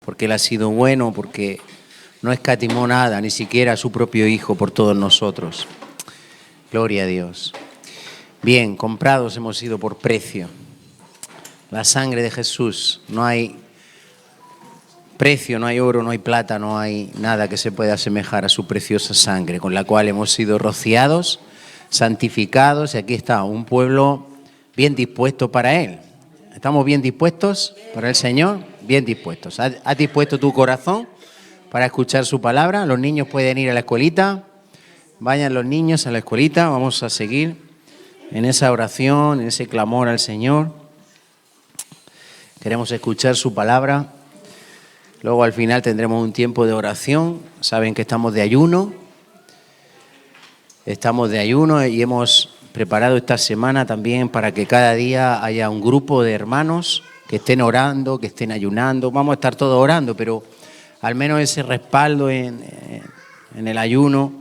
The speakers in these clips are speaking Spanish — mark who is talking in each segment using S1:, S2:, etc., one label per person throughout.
S1: porque Él ha sido bueno, porque no escatimó nada, ni siquiera a su propio Hijo por todos nosotros. Gloria a Dios. Bien, comprados hemos sido por precio. La sangre de Jesús, no hay precio, no hay oro, no hay plata, no hay nada que se pueda asemejar a su preciosa sangre, con la cual hemos sido rociados, santificados, y aquí está un pueblo bien dispuesto para Él. ¿Estamos bien dispuestos para el Señor? Bien dispuestos. ¿Has dispuesto tu corazón para escuchar su palabra? Los niños pueden ir a la escuelita. Vayan los niños a la escuelita. Vamos a seguir en esa oración, en ese clamor al Señor. Queremos escuchar su palabra. Luego al final tendremos un tiempo de oración. Saben que estamos de ayuno. Estamos de ayuno y hemos preparado esta semana también para que cada día haya un grupo de hermanos que estén orando, que estén ayunando. Vamos a estar todos orando, pero al menos ese respaldo en el ayuno,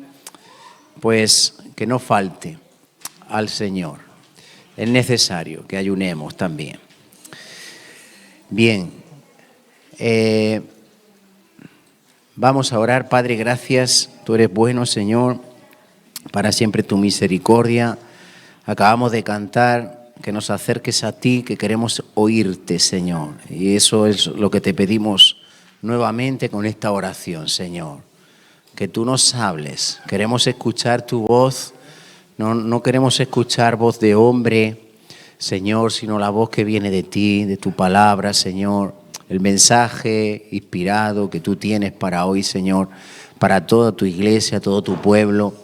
S1: pues que no falte al Señor. Es necesario que ayunemos también. Bien, vamos a orar. Padre, gracias. Tú eres bueno, Señor, para siempre tu misericordia. Acabamos de cantar que nos acerques a ti, que queremos oírte, Señor. Y eso es lo que te pedimos nuevamente con esta oración, Señor. Que tú nos hables. Queremos escuchar tu voz. No queremos escuchar voz de hombre, Señor, sino la voz que viene de ti, de tu palabra, Señor. El mensaje inspirado que tú tienes para hoy, Señor, para toda tu iglesia, todo tu pueblo,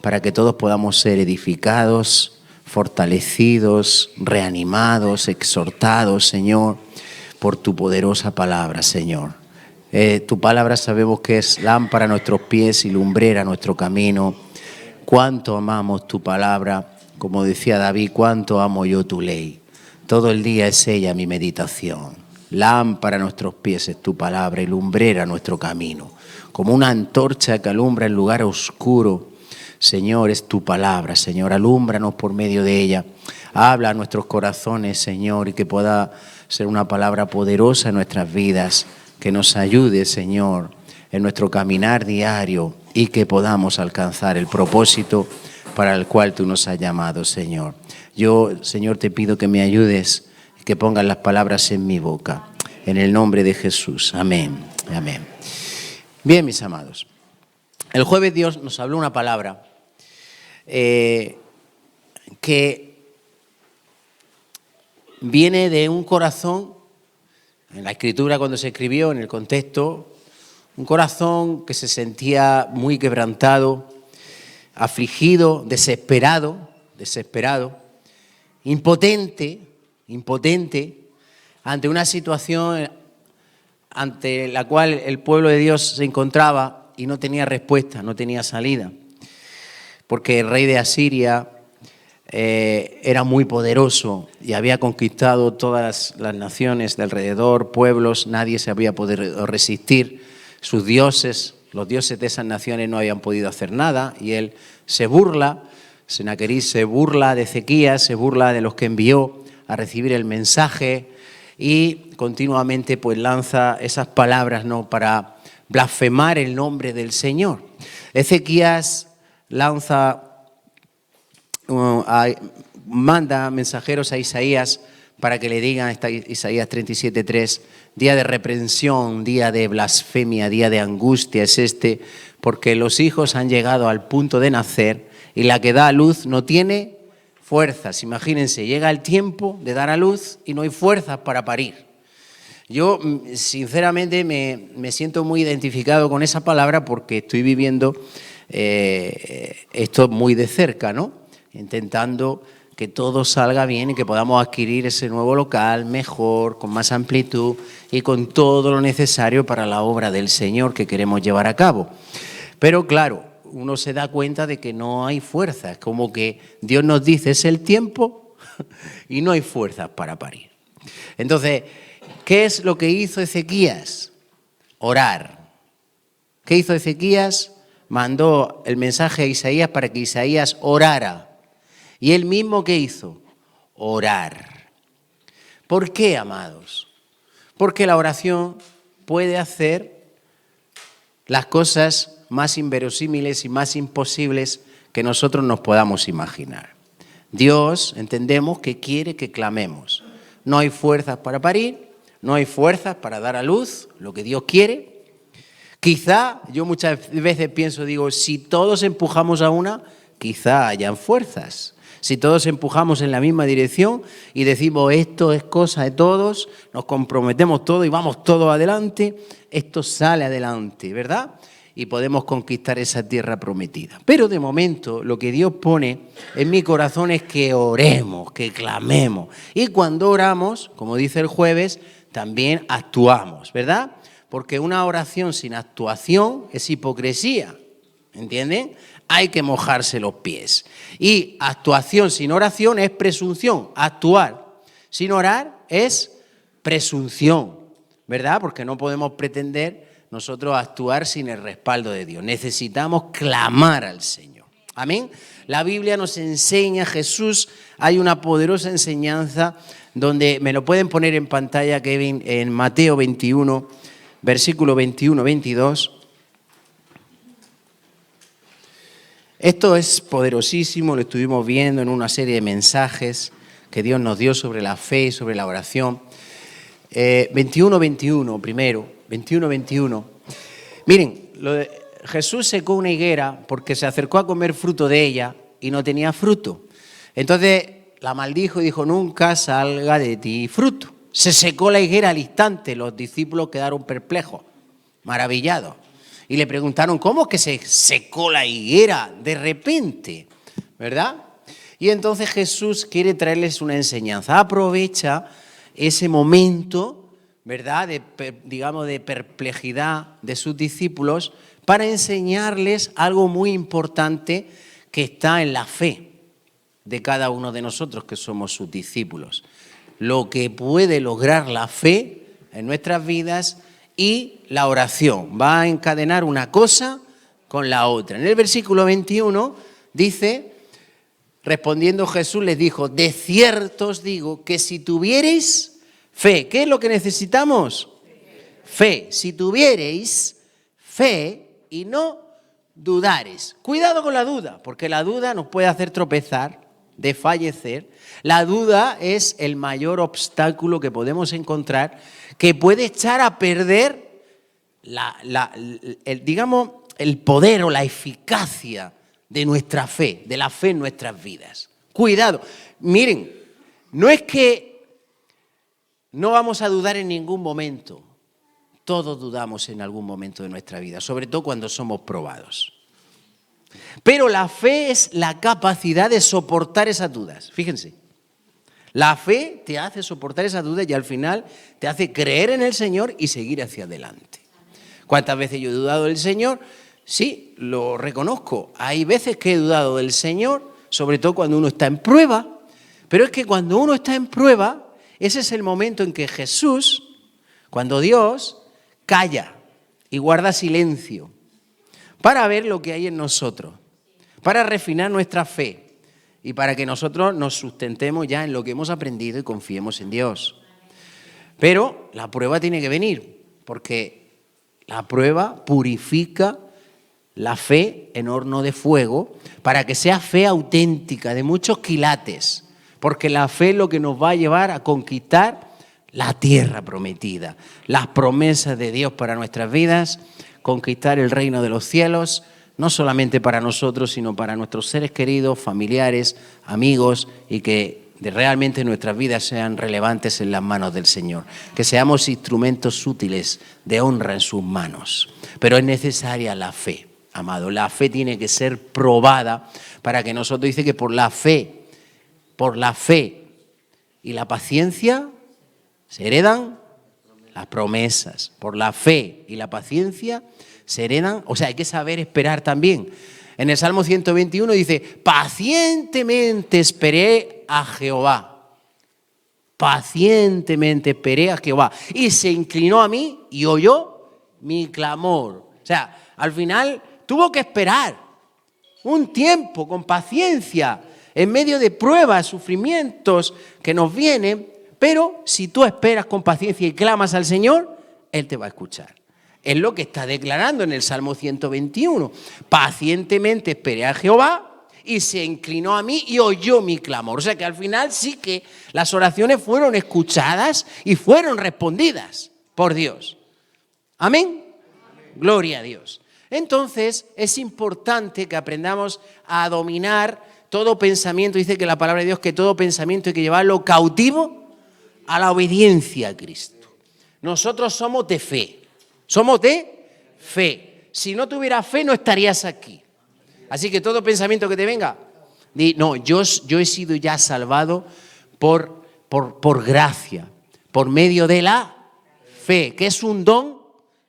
S1: para que todos podamos ser edificados, fortalecidos, reanimados, exhortados, Señor, por tu poderosa palabra, Señor. Tu palabra sabemos que es lámpara a nuestros pies y lumbrera a nuestro camino. Cuánto amamos tu palabra, como decía David, cuánto amo yo tu ley. Todo el día es ella mi meditación. Lámpara a nuestros pies es tu palabra y lumbrera a nuestro camino. Como una antorcha que alumbra el lugar oscuro, Señor, es tu palabra, Señor. Alúmbranos por medio de ella. Habla a nuestros corazones, Señor, y que pueda ser una palabra poderosa en nuestras vidas, que nos ayude, Señor, en nuestro caminar diario y que podamos alcanzar el propósito para el cual tú nos has llamado, Señor. Yo, Señor, te pido que me ayudes, que pongas las palabras en mi boca. En el nombre de Jesús. Amén. Amén. Bien, mis amados. El jueves Dios nos habló una palabra que viene de un corazón, en la escritura cuando se escribió, en el contexto, un corazón que se sentía muy quebrantado, afligido, desesperado, impotente ante una situación ante la cual el pueblo de Dios se encontraba y no tenía respuesta, no tenía salida. Porque el rey de Asiria era muy poderoso y había conquistado todas las naciones de alrededor, pueblos, nadie se había podido resistir. Sus dioses, los dioses de esas naciones no habían podido hacer nada y él se burla, Senaquerib se burla de Ezequías, se burla de los que envió a recibir el mensaje y continuamente pues lanza esas palabras, ¿no?, para blasfemar el nombre del Señor. Ezequías manda mensajeros a Isaías para que le digan, está Isaías 37:3, día de reprensión, día de blasfemia, día de angustia es este, porque los hijos han llegado al punto de nacer y la que da a luz no tiene fuerzas. Imagínense, llega el tiempo de dar a luz y no hay fuerzas para parir. Yo, sinceramente, me siento muy identificado con esa palabra porque estoy viviendo esto muy de cerca, ¿no? Intentando que todo salga bien y que podamos adquirir ese nuevo local mejor, con más amplitud y con todo lo necesario para la obra del Señor que queremos llevar a cabo. Pero claro, uno se da cuenta de que no hay fuerzas, como que Dios nos dice es el tiempo y no hay fuerzas para parir. Entonces, ¿qué es lo que hizo Ezequías? Orar. ¿Qué hizo Ezequías? Mandó el mensaje a Isaías para que Isaías orara. ¿Y él mismo qué hizo? Orar. ¿Por qué, amados? Porque la oración puede hacer las cosas más inverosímiles y más imposibles que nosotros nos podamos imaginar. Dios, entendemos que quiere que clamemos. No hay fuerzas para parir, no hay fuerzas para dar a luz lo que Dios quiere. Quizá, yo muchas veces pienso, digo, si todos empujamos a una, quizá hayan fuerzas. Si todos empujamos en la misma dirección y decimos esto es cosa de todos, nos comprometemos todos y vamos todos adelante, esto sale adelante, ¿verdad? Y podemos conquistar esa tierra prometida. Pero de momento lo que Dios pone en mi corazón es que oremos, que clamemos. Y cuando oramos, como dice el jueves, también actuamos, ¿verdad? Porque una oración sin actuación es hipocresía, ¿entienden? Hay que mojarse los pies. Y actuación sin oración es presunción. Actuar sin orar es presunción, ¿verdad? Porque no podemos pretender nosotros actuar sin el respaldo de Dios. Necesitamos clamar al Señor. Amén. La Biblia nos enseña, Jesús, hay una poderosa enseñanza donde me lo pueden poner en pantalla, Kevin, en Mateo 21, versículo 21-22. Esto es poderosísimo, lo estuvimos viendo en una serie de mensajes que Dios nos dio sobre la fe y sobre la oración. 21-21 primero, 21-21. Miren, Jesús secó una higuera porque se acercó a comer fruto de ella y no tenía fruto. Entonces la maldijo y dijo, nunca salga de ti fruto. Se secó la higuera al instante, los discípulos quedaron perplejos, maravillados. Y le preguntaron, ¿cómo que se secó la higuera de repente? ¿Verdad? Y entonces Jesús quiere traerles una enseñanza. Aprovecha ese momento, ¿verdad?, de perplejidad de sus discípulos para enseñarles algo muy importante que está en la fe de cada uno de nosotros que somos sus discípulos. Lo que puede lograr la fe en nuestras vidas y la oración. Va a encadenar una cosa con la otra. En el versículo 21 dice, respondiendo Jesús les dijo, de cierto os digo que si tuviereis fe, ¿qué es lo que necesitamos? Fe. Si tuviereis fe y no dudareis. Cuidado con la duda, porque la duda nos puede hacer tropezar, desfallecer. La duda es el mayor obstáculo que podemos encontrar, que puede echar a perder el poder o la eficacia de nuestra fe, de la fe en nuestras vidas. Cuidado. Miren, no es que no vamos a dudar en ningún momento. Todos dudamos en algún momento de nuestra vida, sobre todo cuando somos probados. Pero la fe es la capacidad de soportar esas dudas. Fíjense. La fe te hace soportar esas dudas y al final te hace creer en el Señor y seguir hacia adelante. ¿Cuántas veces yo he dudado del Señor? Sí, lo reconozco. Hay veces que he dudado del Señor, sobre todo cuando uno está en prueba. Pero es que cuando uno está en prueba, ese es el momento en que Jesús, cuando Dios calla y guarda silencio para ver lo que hay en nosotros, para refinar nuestra fe. Y para que nosotros nos sustentemos ya en lo que hemos aprendido y confiemos en Dios. Pero la prueba tiene que venir, porque la prueba purifica la fe en horno de fuego para que sea fe auténtica, de muchos quilates. Porque la fe es lo que nos va a llevar a conquistar la tierra prometida, las promesas de Dios para nuestras vidas, conquistar el reino de los cielos, no solamente para nosotros, sino para nuestros seres queridos, familiares, amigos, y que realmente nuestras vidas sean relevantes en las manos del Señor. Que seamos instrumentos útiles de honra en sus manos. Pero es necesaria la fe, amado. La fe tiene que ser probada para que nosotros, dice que por la fe y la paciencia se heredan las promesas. Por la fe y la paciencia se heredan, o sea, hay que saber esperar también. En el Salmo 121 dice, pacientemente esperé a Jehová. Pacientemente esperé a Jehová. Y se inclinó a mí y oyó mi clamor. O sea, al final tuvo que esperar un tiempo con paciencia, en medio de pruebas, sufrimientos que nos vienen. Pero si tú esperas con paciencia y clamas al Señor, Él te va a escuchar. Es lo que está declarando en el Salmo 121. Pacientemente esperé a Jehová y se inclinó a mí y oyó mi clamor. O sea que al final sí que las oraciones fueron escuchadas y fueron respondidas por Dios. Amén. Gloria a Dios. Entonces es importante que aprendamos a dominar todo pensamiento. Dice que la palabra de Dios que todo pensamiento hay que llevarlo cautivo a la obediencia a Cristo. Nosotros somos de fe. Somos de fe. Si no tuvieras fe no estarías aquí. Así que todo pensamiento que te venga, no, yo he sido ya salvado por gracia, por medio de la fe, que es un don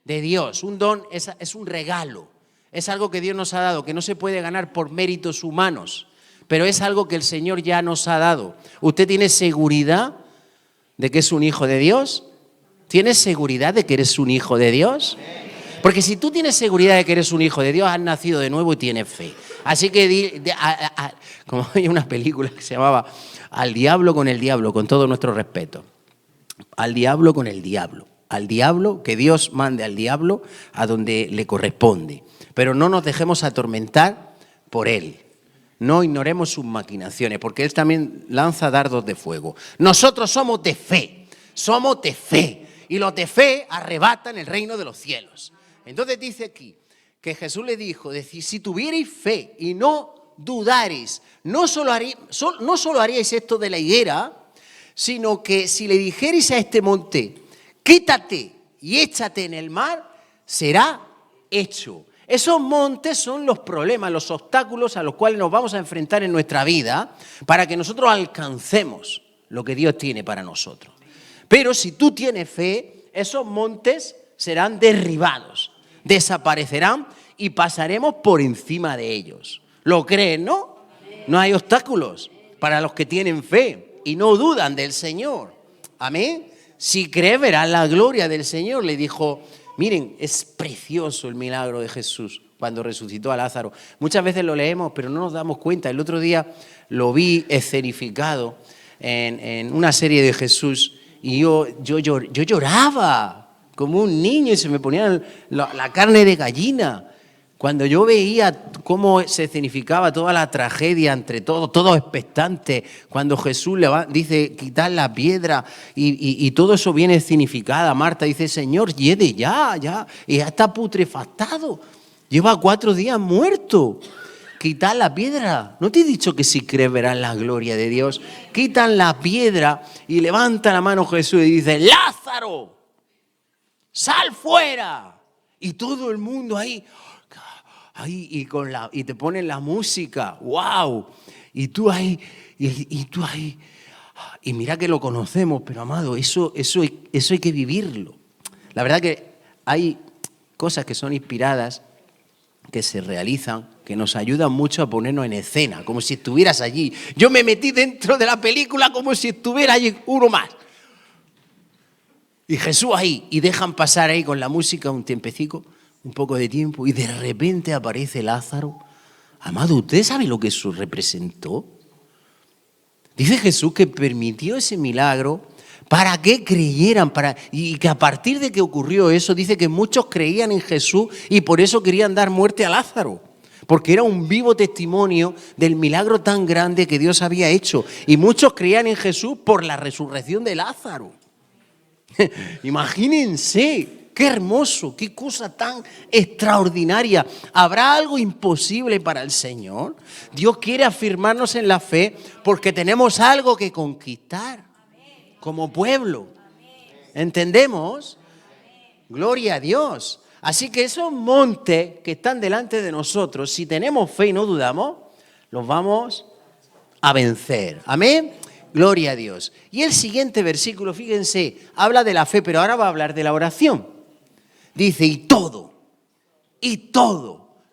S1: de Dios. Un don es un regalo, es algo que Dios nos ha dado, que no se puede ganar por méritos humanos, pero es algo que el Señor ya nos ha dado. ¿Usted tiene seguridad de que es un hijo de Dios? ¿Tienes seguridad de que eres un hijo de Dios? Porque si tú tienes seguridad de que eres un hijo de Dios, has nacido de nuevo y tienes fe. Así que, como hay una película que se llamaba Al diablo, con todo nuestro respeto. Al diablo con el diablo. Al diablo, que Dios mande al diablo a donde le corresponde. Pero no nos dejemos atormentar por él. No ignoremos sus maquinaciones, porque él también lanza dardos de fuego. Nosotros somos de fe. Somos de fe. Y los de fe arrebatan el reino de los cielos. Entonces dice aquí que Jesús le dijo, si tuvierais fe y no dudarais, no solo haríais esto de la higuera, sino que si le dijerais a este monte, quítate y échate en el mar, será hecho. Esos montes son los problemas, los obstáculos a los cuales nos vamos a enfrentar en nuestra vida para que nosotros alcancemos lo que Dios tiene para nosotros. Pero si tú tienes fe, esos montes serán derribados, desaparecerán y pasaremos por encima de ellos. ¿Lo creen, no? No hay obstáculos para los que tienen fe y no dudan del Señor. Amén. Si crees, verás la gloria del Señor. Le dijo, miren, es precioso el milagro de Jesús cuando resucitó a Lázaro. Muchas veces lo leemos, pero no nos damos cuenta. El otro día lo vi escenificado en una serie de Jesús y yo lloraba como un niño y se me ponía la carne de gallina. Cuando yo veía cómo se escenificaba toda la tragedia entre todos expectantes, cuando Jesús dice quitar la piedra y todo eso viene escenificada. Marta dice, Señor, hiede ya, y ya está putrefactado. Lleva 4 días muerto. Quitar la piedra. ¿No te he dicho que si crees verás la gloria de Dios? Quitan la piedra y levanta la mano Jesús y dice, Lázaro, sal fuera. Y todo el mundo ahí y te ponen la música, wow, y tú ahí, y mira que lo conocemos, pero amado, eso hay que vivirlo. La verdad que hay cosas que son inspiradas, que se realizan, que nos ayudan mucho a ponernos en escena, como si estuvieras allí. Yo me metí dentro de la película como si estuviera allí uno más. Y Jesús ahí, y dejan pasar ahí con la música un tiempecico, un poco de tiempo, y de repente aparece Lázaro. Amado, ¿usted sabe lo que eso representó? Dice Jesús que permitió ese milagro para que creyeran, y que a partir de que ocurrió eso, dice que muchos creían en Jesús y por eso querían dar muerte a Lázaro, porque era un vivo testimonio del milagro tan grande que Dios había hecho. Y muchos creían en Jesús por la resurrección de Lázaro. Imagínense, qué hermoso, qué cosa tan extraordinaria. ¿Habrá algo imposible para el Señor? Dios quiere afirmarnos en la fe porque tenemos algo que conquistar como pueblo. ¿Entendemos? Gloria a Dios. Así que esos montes que están delante de nosotros, si tenemos fe y no dudamos, los vamos a vencer. Amén. Gloria a Dios. Y el siguiente versículo, fíjense, habla de la fe, pero ahora va a hablar de la oración. Dice, y todo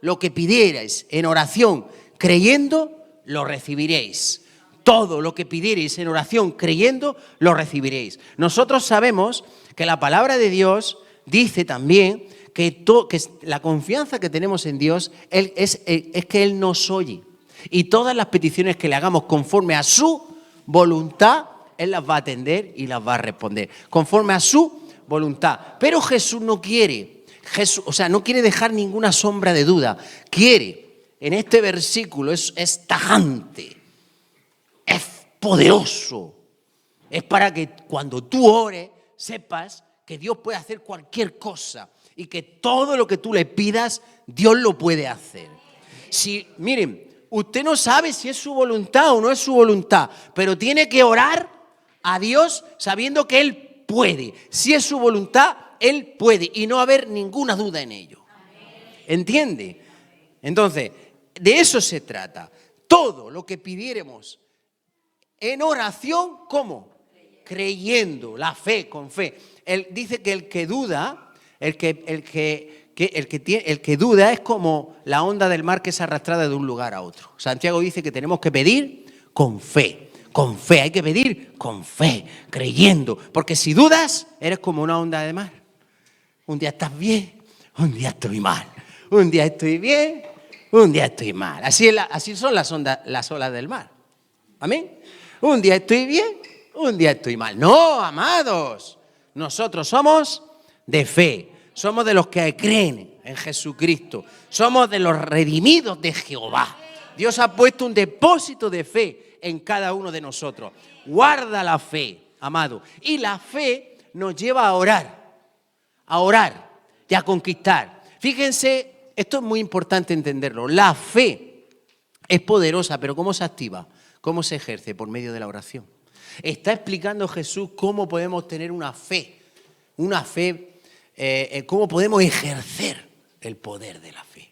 S1: lo que pidierais en oración creyendo, lo recibiréis. Todo lo que pidierais en oración creyendo, lo recibiréis. Nosotros sabemos que la palabra de Dios dice también que la confianza que tenemos en Dios es que Él nos oye. Y todas las peticiones que le hagamos conforme a su voluntad, Él las va a atender y las va a responder. Conforme a su voluntad. Pero Jesús no quiere, no quiere dejar ninguna sombra de duda. Quiere, en este versículo es tajante, es poderoso. Es para que cuando tú ores sepas que Dios puede hacer cualquier cosa y que todo lo que tú le pidas, Dios lo puede hacer. Miren, usted no sabe si es su voluntad o no es su voluntad, pero tiene que orar a Dios sabiendo que Él puede. Si es su voluntad, Él puede y no haber ninguna duda en ello. ¿Entiende? Entonces, de eso se trata. Todo lo que pidiéramos en oración, ¿cómo? Creyendo, la fe, con fe. Él dice que el que duda, el que duda es como la onda del mar que es arrastrada de un lugar a otro. Santiago dice que tenemos que pedir con fe. Con fe, hay que pedir con fe, creyendo. Porque si dudas, eres como una onda de mar. Un día estás bien, un día estoy mal. Un día estoy bien, un día estoy mal. Así son las olas del mar. ¿Amén? Un día estoy bien, un día estoy mal. No, amados. Nosotros somos de fe. Somos de los que creen en Jesucristo. Somos de los redimidos de Jehová. Dios ha puesto un depósito de fe en cada uno de nosotros. Guarda la fe, amado. Y la fe nos lleva a orar y a conquistar. Fíjense, esto es muy importante entenderlo. La fe es poderosa, pero ¿cómo se activa? ¿Cómo se ejerce? Por medio de la oración. Está explicando Jesús cómo podemos tener una fe, cómo podemos ejercer el poder de la fe.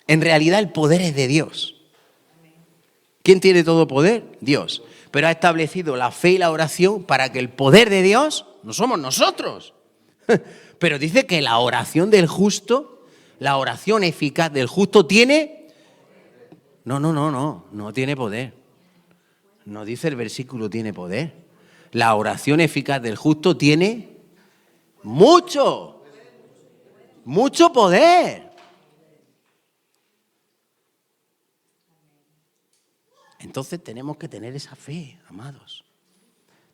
S1: En realidad el poder es de Dios. ¿Quién tiene todo poder? Dios. Pero ha establecido la fe y la oración para que el poder de Dios no somos nosotros. Pero dice que la oración del justo, la oración eficaz del justo tiene... No tiene poder. No dice el versículo tiene poder. La oración eficaz del justo tiene mucho poder. Entonces tenemos que tener esa fe, amados.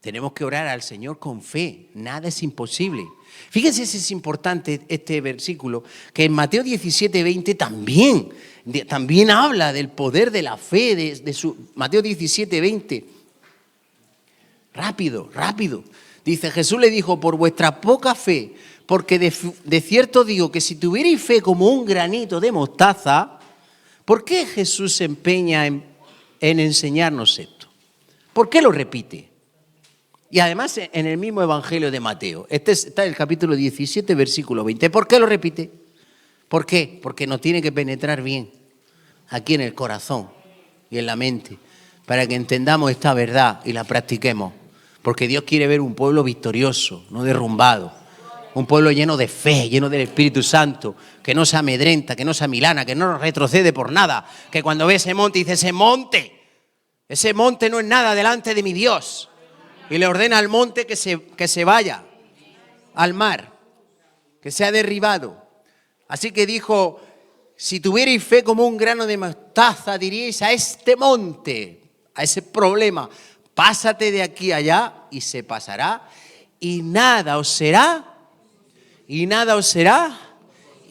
S1: Tenemos que orar al Señor con fe. Nada es imposible. Fíjense si es importante este versículo, que en Mateo 17:20 también habla del poder de la fe, Mateo 17:20. Rápido. Dice, Jesús le dijo, por vuestra poca fe, porque de cierto digo que si tuvierais fe como un granito de mostaza, ¿por qué Jesús se empeña en enseñarnos esto? ¿Por qué lo repite? Y además en el mismo Evangelio de Mateo. Este está en el capítulo 17, versículo 20. ¿Por qué lo repite? ¿Por qué? Porque nos tiene que penetrar bien aquí en el corazón y en la mente para que entendamos esta verdad y la practiquemos. Porque Dios quiere ver un pueblo victorioso, no derrumbado. Un pueblo lleno de fe, lleno del Espíritu Santo, que no se amedrenta, que no se amilana, que no retrocede por nada. Que cuando ve ese monte dice, ese monte no es nada delante de mi Dios. Y le ordena al monte que se vaya al mar, que sea derribado. Así que dijo, si tuvierais fe como un grano de mostaza, diríais a este monte, a ese problema, pásate de aquí a allá y se pasará y nada os será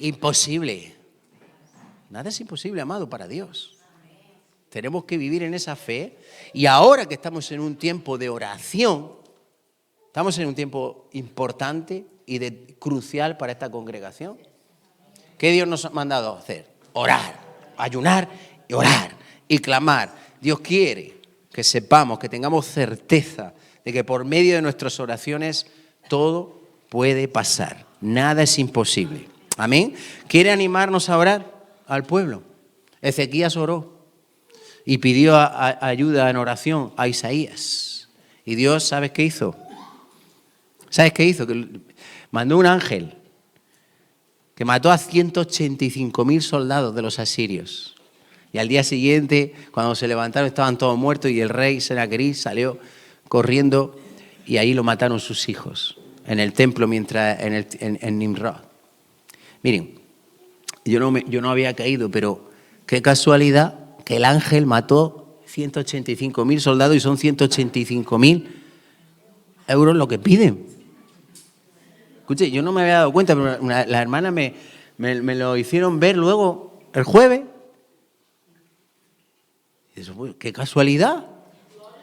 S1: imposible. Nada es imposible, amado, para Dios. Tenemos que vivir en esa fe y ahora que estamos en un tiempo de oración, estamos en un tiempo importante y crucial para esta congregación. ¿Qué Dios nos ha mandado a hacer? Orar, ayunar y orar y clamar. Dios quiere que sepamos, que tengamos certeza de que por medio de nuestras oraciones todo puede pasar. Nada es imposible. Amén. ¿Quiere animarnos a orar al pueblo? Ezequías oró y pidió ayuda en oración a Isaías. Y Dios, ¿sabes qué hizo? ¿Sabes qué hizo? Que mandó un ángel que mató a 185.000 soldados de los asirios. Y al día siguiente, cuando se levantaron, estaban todos muertos y el rey Senaquerib salió corriendo y ahí lo mataron sus hijos en el templo en Nimrod. Miren, yo no había caído, pero qué casualidad que el ángel mató 185.000 soldados y son 185.000 euros lo que piden. Escuche, yo no me había dado cuenta, pero las hermanas me lo hicieron ver luego el jueves. Y eso, pues, qué casualidad.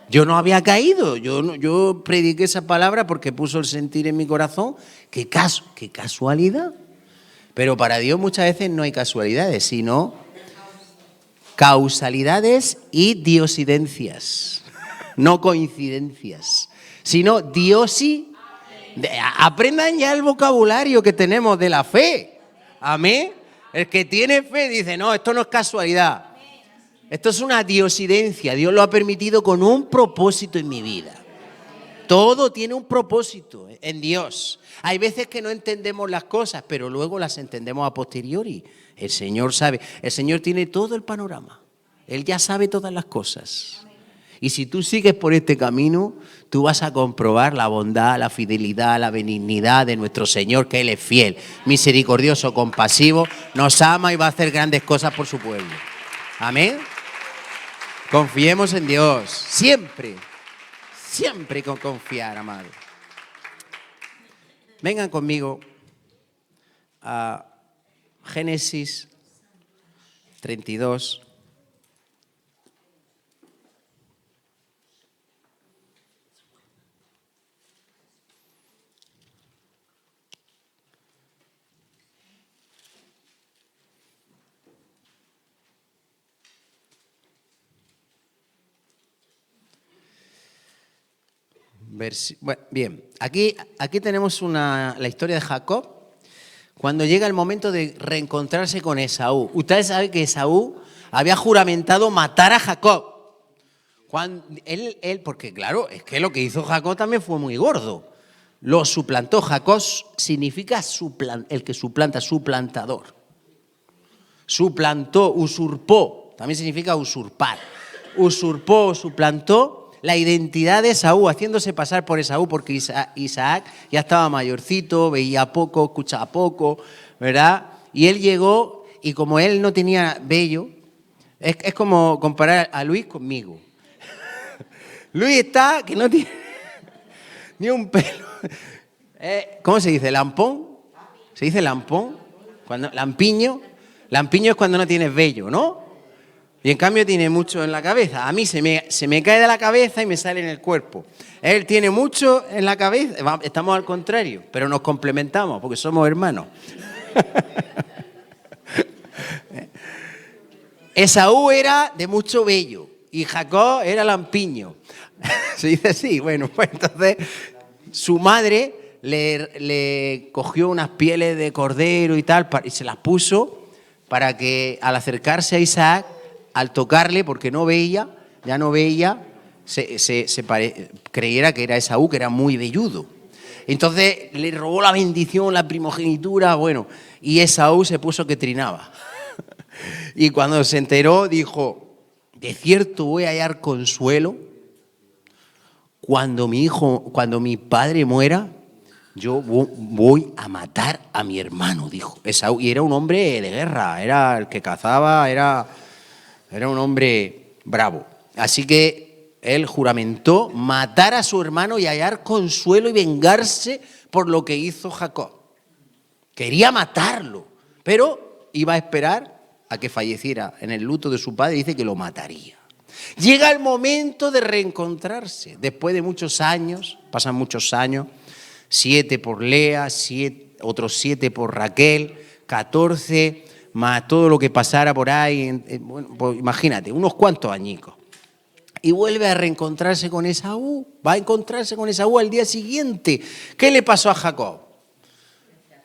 S1: Yo no había caído, yo prediqué esa palabra porque puso el sentir en mi corazón. Qué casualidad. Pero para Dios muchas veces no hay casualidades, sino causalidades y diosidencias. No coincidencias, sino diosi. Aprendan ya el vocabulario que tenemos de la fe. Amén. El que tiene fe dice, no, esto no es casualidad. Esto es una diosidencia. Dios lo ha permitido con un propósito en mi vida. Todo tiene un propósito en Dios. Hay veces que no entendemos las cosas, pero luego las entendemos a posteriori. El Señor sabe. El Señor tiene todo el panorama. Él ya sabe todas las cosas. Y si tú sigues por este camino, tú vas a comprobar la bondad, la fidelidad, la benignidad de nuestro Señor, que Él es fiel, misericordioso, compasivo, nos ama y va a hacer grandes cosas por su pueblo. Amén. Confiemos en Dios, siempre con confiar, amado. Vengan conmigo a Génesis 32. Bueno, bien, aquí tenemos la historia de Jacob cuando llega el momento de reencontrarse con Esaú. Ustedes saben que Esaú había juramentado matar a Jacob. Porque claro, es que lo que hizo Jacob también fue muy gordo. Lo suplantó. Jacob significa el que suplanta, suplantador. Suplantó, usurpó, también significa usurpar. Usurpó, suplantó la identidad de Esaú, haciéndose pasar por Esaú, porque Isaac ya estaba mayorcito, veía poco, escuchaba poco, ¿verdad? Y él llegó, y como él no tenía vello, es como comparar a Luis conmigo. Luis está, que no tiene ni un pelo. ¿Cómo se dice? ¿Lampón? ¿Se dice lampón? Lampiño. Lampiño es cuando no tienes vello, ¿no? Y en cambio tiene mucho en la cabeza. A mí se me cae de la cabeza y me sale en el cuerpo. Él tiene mucho en la cabeza. Estamos al contrario, pero nos complementamos porque somos hermanos. Esaú era de mucho vello y Jacob era lampiño. Se dice así. Bueno, pues entonces su madre le cogió unas pieles de cordero y tal y se las puso para que al acercarse a Isaac, al tocarle, porque ya no veía, creyera que era Esaú, que era muy velludo. Entonces le robó la bendición, la primogenitura, bueno, y Esaú se puso que trinaba. Y cuando se enteró, dijo, de cierto voy a hallar consuelo cuando mi padre muera, yo voy a matar a mi hermano, dijo Esaú. Y era un hombre de guerra, era el que cazaba, era un hombre bravo. Así que él juramentó matar a su hermano y hallar consuelo y vengarse por lo que hizo Jacob. Quería matarlo, pero iba a esperar a que falleciera en el luto de su padre y dice que lo mataría. Llega el momento de reencontrarse. Después de muchos años, pasan muchos años, 7 por Lea, otros 7 por Raquel, 14 más todo lo que pasara por ahí, bueno, pues imagínate, unos cuantos añicos. Y vuelve a reencontrarse con Esaú, va a encontrarse con Esaú al día siguiente. ¿Qué le pasó a Jacob?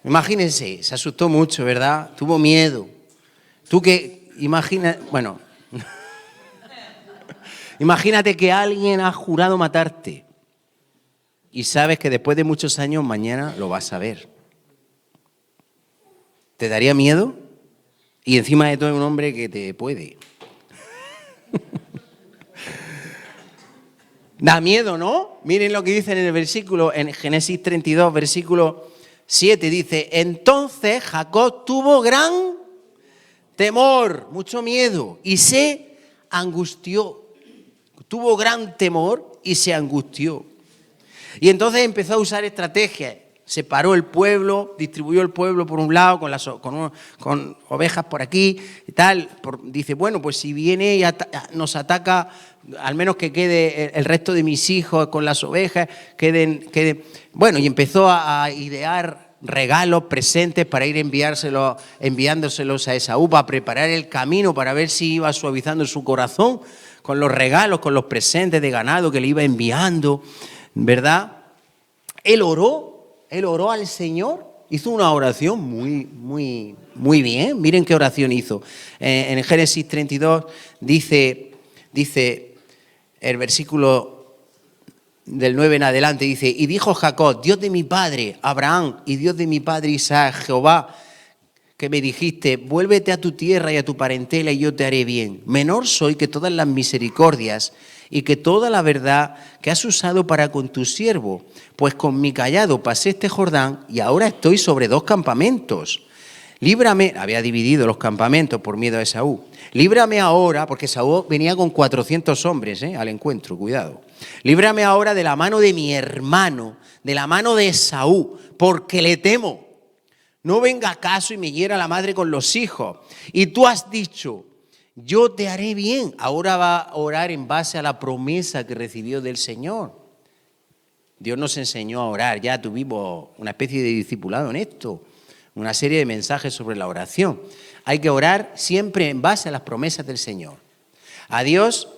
S1: Imagínense, se asustó mucho, ¿verdad? Tuvo miedo. Tú que imaginas, bueno, imagínate que alguien ha jurado matarte y sabes que después de muchos años mañana lo vas a ver. ¿Te daría miedo? Y encima de todo es un hombre que te puede. Da miedo, ¿no? Miren lo que dice en el versículo, en Génesis 32, versículo 7, dice, entonces Jacob tuvo gran temor, mucho miedo, y se angustió. Tuvo gran temor y se angustió. Y entonces empezó a usar estrategias. separó el pueblo, distribuyó el pueblo por un lado, con ovejas por aquí y tal. Dice, bueno, pues si viene y nos ataca, al menos que quede el resto de mis hijos con las ovejas, queden. Bueno, y empezó a idear regalos, presentes para ir enviándoselos a Esaú, para preparar el camino, para ver si iba suavizando su corazón con los regalos, con los presentes de ganado que le iba enviando, ¿verdad? Él oró al Señor, hizo una oración muy bien. Miren qué oración hizo. En Génesis 32 dice el versículo del 9 en adelante, dice, y dijo Jacob, Dios de mi padre Abraham y Dios de mi padre Isaac, Jehová, que me dijiste, vuélvete a tu tierra y a tu parentela y yo te haré bien. Menor soy que todas las misericordias y que toda la verdad que has usado para con tu siervo, pues con mi cayado pasé este Jordán y ahora estoy sobre 2 campamentos. Líbrame, había dividido los campamentos por miedo a Esaú. Líbrame ahora, porque Esaú venía con 400 hombres al encuentro, cuidado. Líbrame ahora de la mano de mi hermano, de la mano de Esaú, porque le temo. No venga acaso y me hiera la madre con los hijos. Y tú has dicho, yo te haré bien. Ahora va a orar en base a la promesa que recibió del Señor. Dios nos enseñó a orar, ya tuvimos una especie de discipulado en esto, una serie de mensajes sobre la oración. Hay que orar siempre en base a las promesas del Señor. A Dios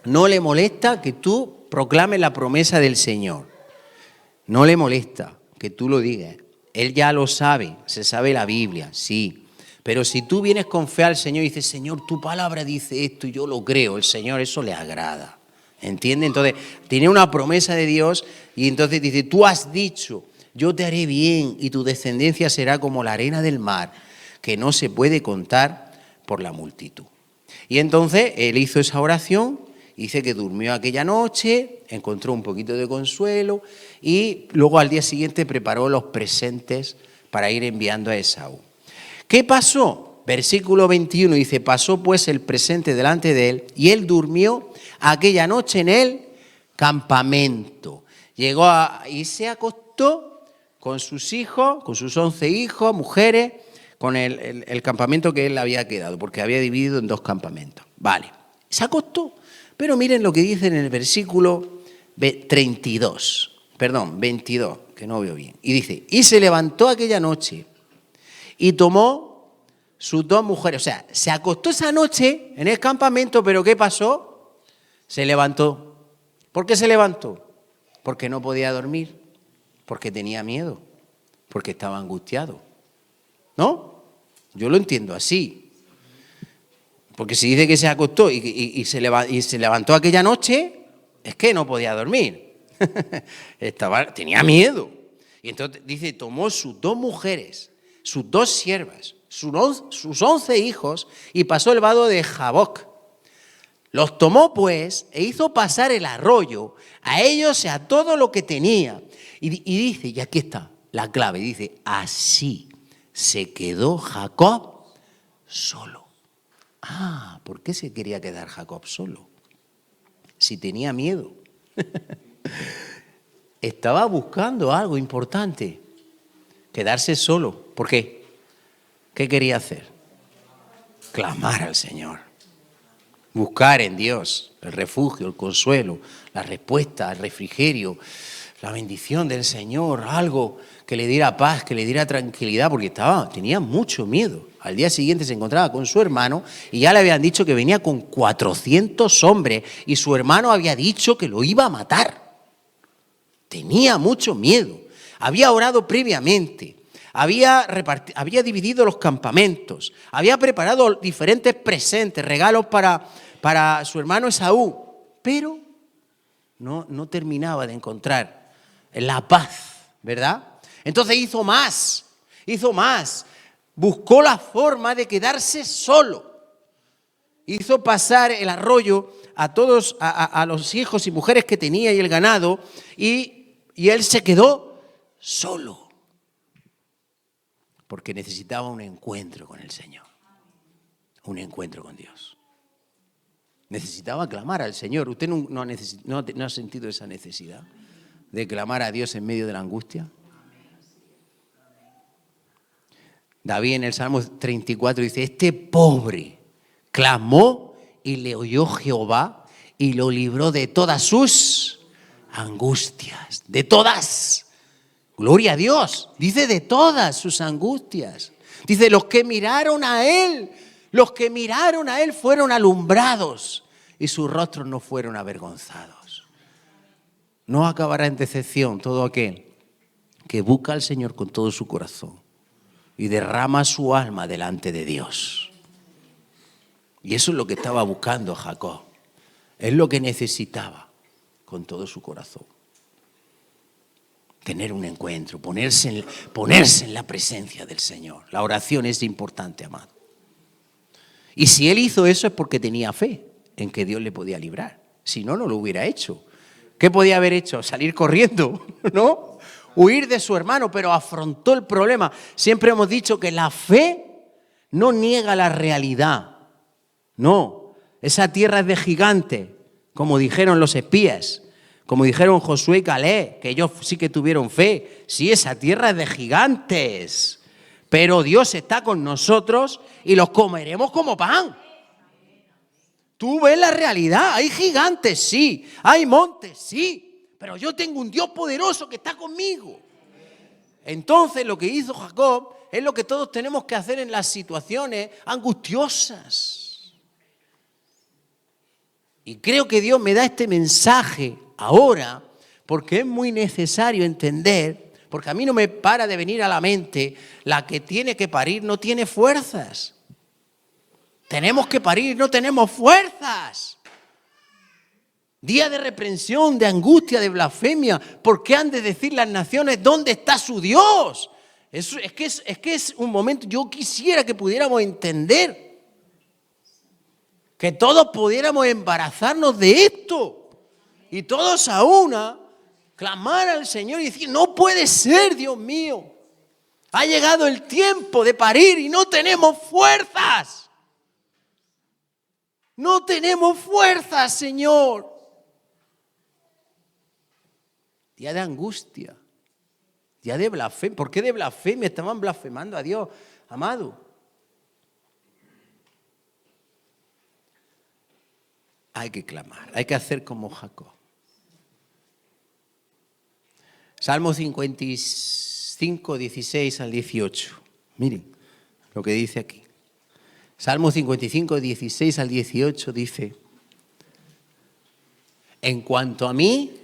S1: no le molesta que tú proclames la promesa del Señor. No le molesta que tú lo digas. Él ya lo sabe, se sabe la Biblia, sí. Pero si tú vienes con fe al Señor y dices, Señor, tu palabra dice esto y yo lo creo, el Señor eso le agrada. ¿Entiende? Entonces, tiene una promesa de Dios y entonces dice, tú has dicho, yo te haré bien y tu descendencia será como la arena del mar, que no se puede contar por la multitud. Y entonces él hizo esa oración, dice que durmió aquella noche, encontró un poquito de consuelo y luego al día siguiente preparó los presentes para ir enviando a Esaú. ¿Qué pasó? Versículo 21 dice, pasó pues el presente delante de él y él durmió aquella noche en el campamento. Llegó y se acostó con sus hijos, con sus 11 hijos, mujeres, con el campamento que él había quedado, porque había dividido en 2 campamentos. Vale, se acostó. Pero miren lo que dice en el versículo 22, que no veo bien. Y dice, y se levantó aquella noche y tomó sus 2 mujeres. O sea, se acostó esa noche en el campamento, pero ¿qué pasó? Se levantó. ¿Por qué se levantó? Porque no podía dormir, porque tenía miedo, porque estaba angustiado. ¿No? Yo lo entiendo así. Porque si dice que se acostó y se levantó aquella noche, es que no podía dormir. Tenía miedo. Y entonces dice, tomó sus 2 mujeres, sus 2 siervas, sus 11 hijos y pasó el vado de Jaboc. Los tomó pues e hizo pasar el arroyo a ellos y a todo lo que tenía. Y dice, y aquí está la clave, dice, así se quedó Jacob solo. Ah, ¿por qué se quería quedar Jacob solo? Si tenía miedo. Estaba buscando algo importante, quedarse solo. ¿Por qué? ¿Qué quería hacer? Clamar al Señor. Buscar en Dios el refugio, el consuelo, la respuesta, el refrigerio, la bendición del Señor, algo que le diera paz, que le diera tranquilidad, porque tenía mucho miedo. Al día siguiente se encontraba con su hermano y ya le habían dicho que venía con 400 hombres y su hermano había dicho que lo iba a matar. Tenía mucho miedo. Había orado previamente, había dividido los campamentos, había preparado diferentes presentes, regalos para su hermano Esaú, pero no terminaba de encontrar la paz, ¿verdad? Entonces hizo más, buscó la forma de quedarse solo. Hizo pasar el arroyo a todos, a los hijos y mujeres que tenía y el ganado, y él se quedó solo. Porque necesitaba un encuentro con el Señor, un encuentro con Dios. Necesitaba clamar al Señor. ¿Usted no ha sentido esa necesidad de clamar a Dios en medio de la angustia? David en el Salmo 34 dice, este pobre clamó y le oyó Jehová y lo libró de todas sus angustias. De todas. Gloria a Dios. Dice de todas sus angustias. Dice, los que miraron a Él fueron alumbrados y sus rostros no fueron avergonzados. No acabará en decepción todo aquel que busca al Señor con todo su corazón y derrama su alma delante de Dios. Y eso es lo que estaba buscando Jacob. Es lo que necesitaba con todo su corazón. Tener un encuentro, ponerse en la presencia del Señor. La oración es importante, amado. Y si él hizo eso es porque tenía fe en que Dios le podía librar. Si no, no lo hubiera hecho. ¿Qué podía haber hecho? Salir corriendo, ¿no? Huir de su hermano, pero afrontó el problema. Siempre hemos dicho que la fe no niega la realidad. No, esa tierra es de gigantes, como dijeron los espías. Como dijeron Josué y Caleb, que ellos sí que tuvieron fe. Sí, esa tierra es de gigantes. Pero Dios está con nosotros y los comeremos como pan. Tú ves la realidad. Hay gigantes, sí. Hay montes, sí. Pero yo tengo un Dios poderoso que está conmigo. Entonces lo que hizo Jacob es lo que todos tenemos que hacer en las situaciones angustiosas. Y creo que Dios me da este mensaje ahora, porque es muy necesario entender, porque a mí no me para de venir a la mente, la que tiene que parir no tiene fuerzas. Tenemos que parir, no tenemos fuerzas. Día de reprensión, de angustia, de blasfemia. ¿Por qué han de decir las naciones dónde está su Dios? Es que es un momento, yo quisiera que pudiéramos entender, que todos pudiéramos embarazarnos de esto. Y todos a una clamar al Señor y decir, no puede ser, Dios mío. Ha llegado el tiempo de parir y no tenemos fuerzas. No tenemos fuerzas, Señor. Día de angustia. Día de blasfemia. ¿Por qué de blasfemia? Estaban blasfemando a Dios, amado. Hay que clamar, hay que hacer como Jacob. Salmo 55, 16 al 18. Miren lo que dice aquí. Salmo 55, 16 al 18 dice, en cuanto a mí,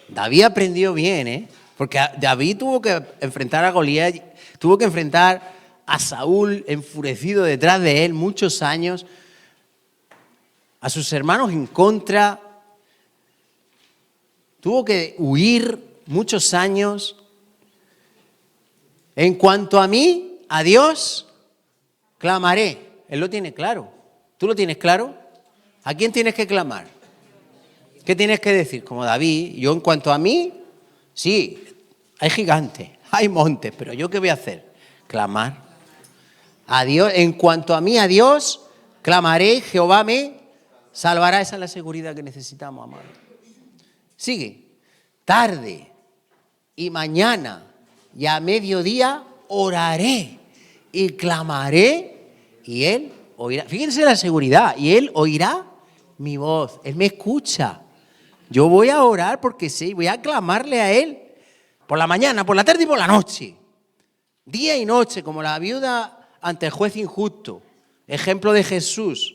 S1: David aprendió bien, porque David tuvo que enfrentar a Goliat, tuvo que enfrentar a Saúl enfurecido detrás de él muchos años, a sus hermanos en contra. Tuvo que huir muchos años. En cuanto a mí, a Dios, clamaré. Él lo tiene claro. ¿Tú lo tienes claro? ¿A quién tienes que clamar? ¿Qué tienes que decir? Como David, yo en cuanto a mí, sí, hay gigantes, hay montes, pero ¿yo qué voy a hacer? Clamar. A Dios, en cuanto a mí, a Dios, clamaré, Jehová me salvará. Esa es la seguridad que necesitamos, amado. Sigue, tarde y mañana y a mediodía oraré y clamaré y Él oirá. Fíjense la seguridad, y Él oirá mi voz, Él me escucha. Yo voy a orar porque sí, voy a clamarle a Él por la mañana, por la tarde y por la noche. Día y noche, como la viuda ante el juez injusto. Ejemplo de Jesús.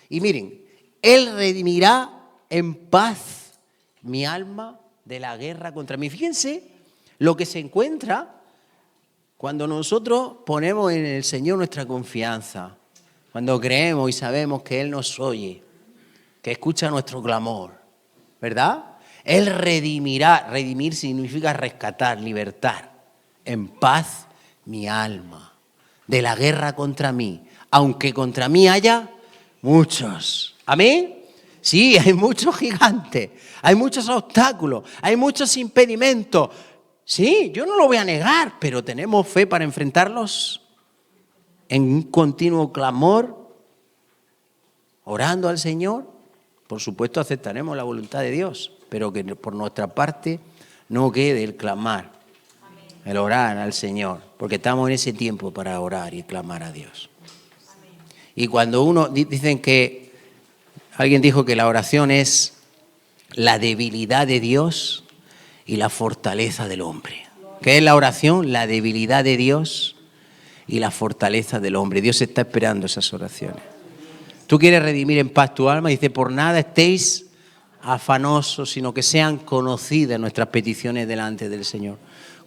S1: Y miren, Él redimirá en paz mi alma de la guerra contra mí. Fíjense lo que se encuentra cuando nosotros ponemos en el Señor nuestra confianza, cuando creemos y sabemos que Él nos oye, que escucha nuestro clamor, ¿verdad? Él redimirá. Redimir significa rescatar, libertar. En paz mi alma de la guerra contra mí, aunque contra mí haya muchos. ¿Amén? Sí, hay muchos gigantes, hay muchos obstáculos, hay muchos impedimentos. Sí, yo no lo voy a negar, pero tenemos fe para enfrentarlos en un continuo clamor, orando al Señor. Por supuesto aceptaremos la voluntad de Dios, pero que por nuestra parte no quede el clamar. el orar al Señor, porque estamos en ese tiempo para orar y clamar a Dios. Y cuando dicen que, alguien dijo que la oración es la debilidad de Dios y la fortaleza del hombre. ¿Qué es la oración? La debilidad de Dios y la fortaleza del hombre. Dios está esperando esas oraciones. Tú quieres redimir en paz tu alma, dice, por nada estéis afanosos, sino que sean conocidas nuestras peticiones delante del Señor,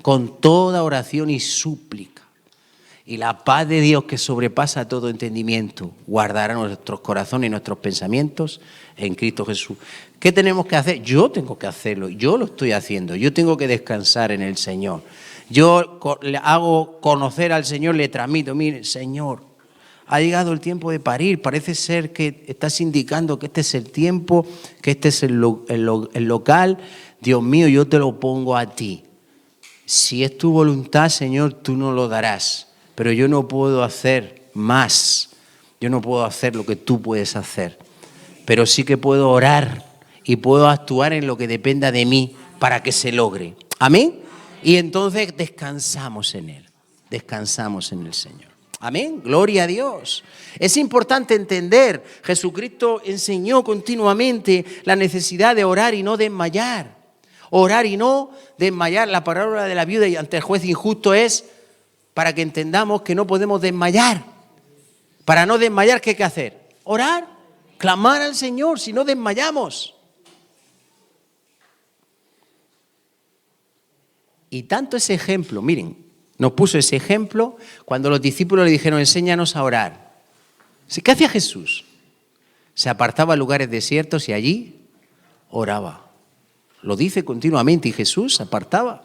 S1: con toda oración y súplica. Y la paz de Dios, que sobrepasa todo entendimiento, guardará nuestros corazones y nuestros pensamientos en Cristo Jesús. ¿Qué tenemos que hacer? Yo tengo que hacerlo, yo lo estoy haciendo, yo tengo que descansar en el Señor. Yo le hago conocer al Señor, le transmito, mire, Señor, ha llegado el tiempo de parir, parece ser que estás indicando que este es el tiempo, que este es el local. Dios mío, yo te lo pongo a ti. Si es tu voluntad, Señor, tú no lo darás. Pero yo no puedo hacer más. Yo no puedo hacer lo que tú puedes hacer. Pero sí que puedo orar y puedo actuar en lo que dependa de mí para que se logre. ¿Amén? Y entonces descansamos en Él. Descansamos en el Señor. Amén. Gloria a Dios. Es importante entender, Jesucristo enseñó continuamente la necesidad de orar y no desmayar. Orar y no desmayar. La parábola de la viuda y ante el juez injusto es para que entendamos que no podemos desmayar. Para no desmayar, ¿qué hay que hacer? Orar, clamar al Señor, si no desmayamos. Y tanto ese ejemplo, miren, nos puso ese ejemplo cuando los discípulos le dijeron, enséñanos a orar. ¿Qué hacía Jesús? Se apartaba a lugares desiertos y allí oraba. Lo dice continuamente y Jesús se apartaba.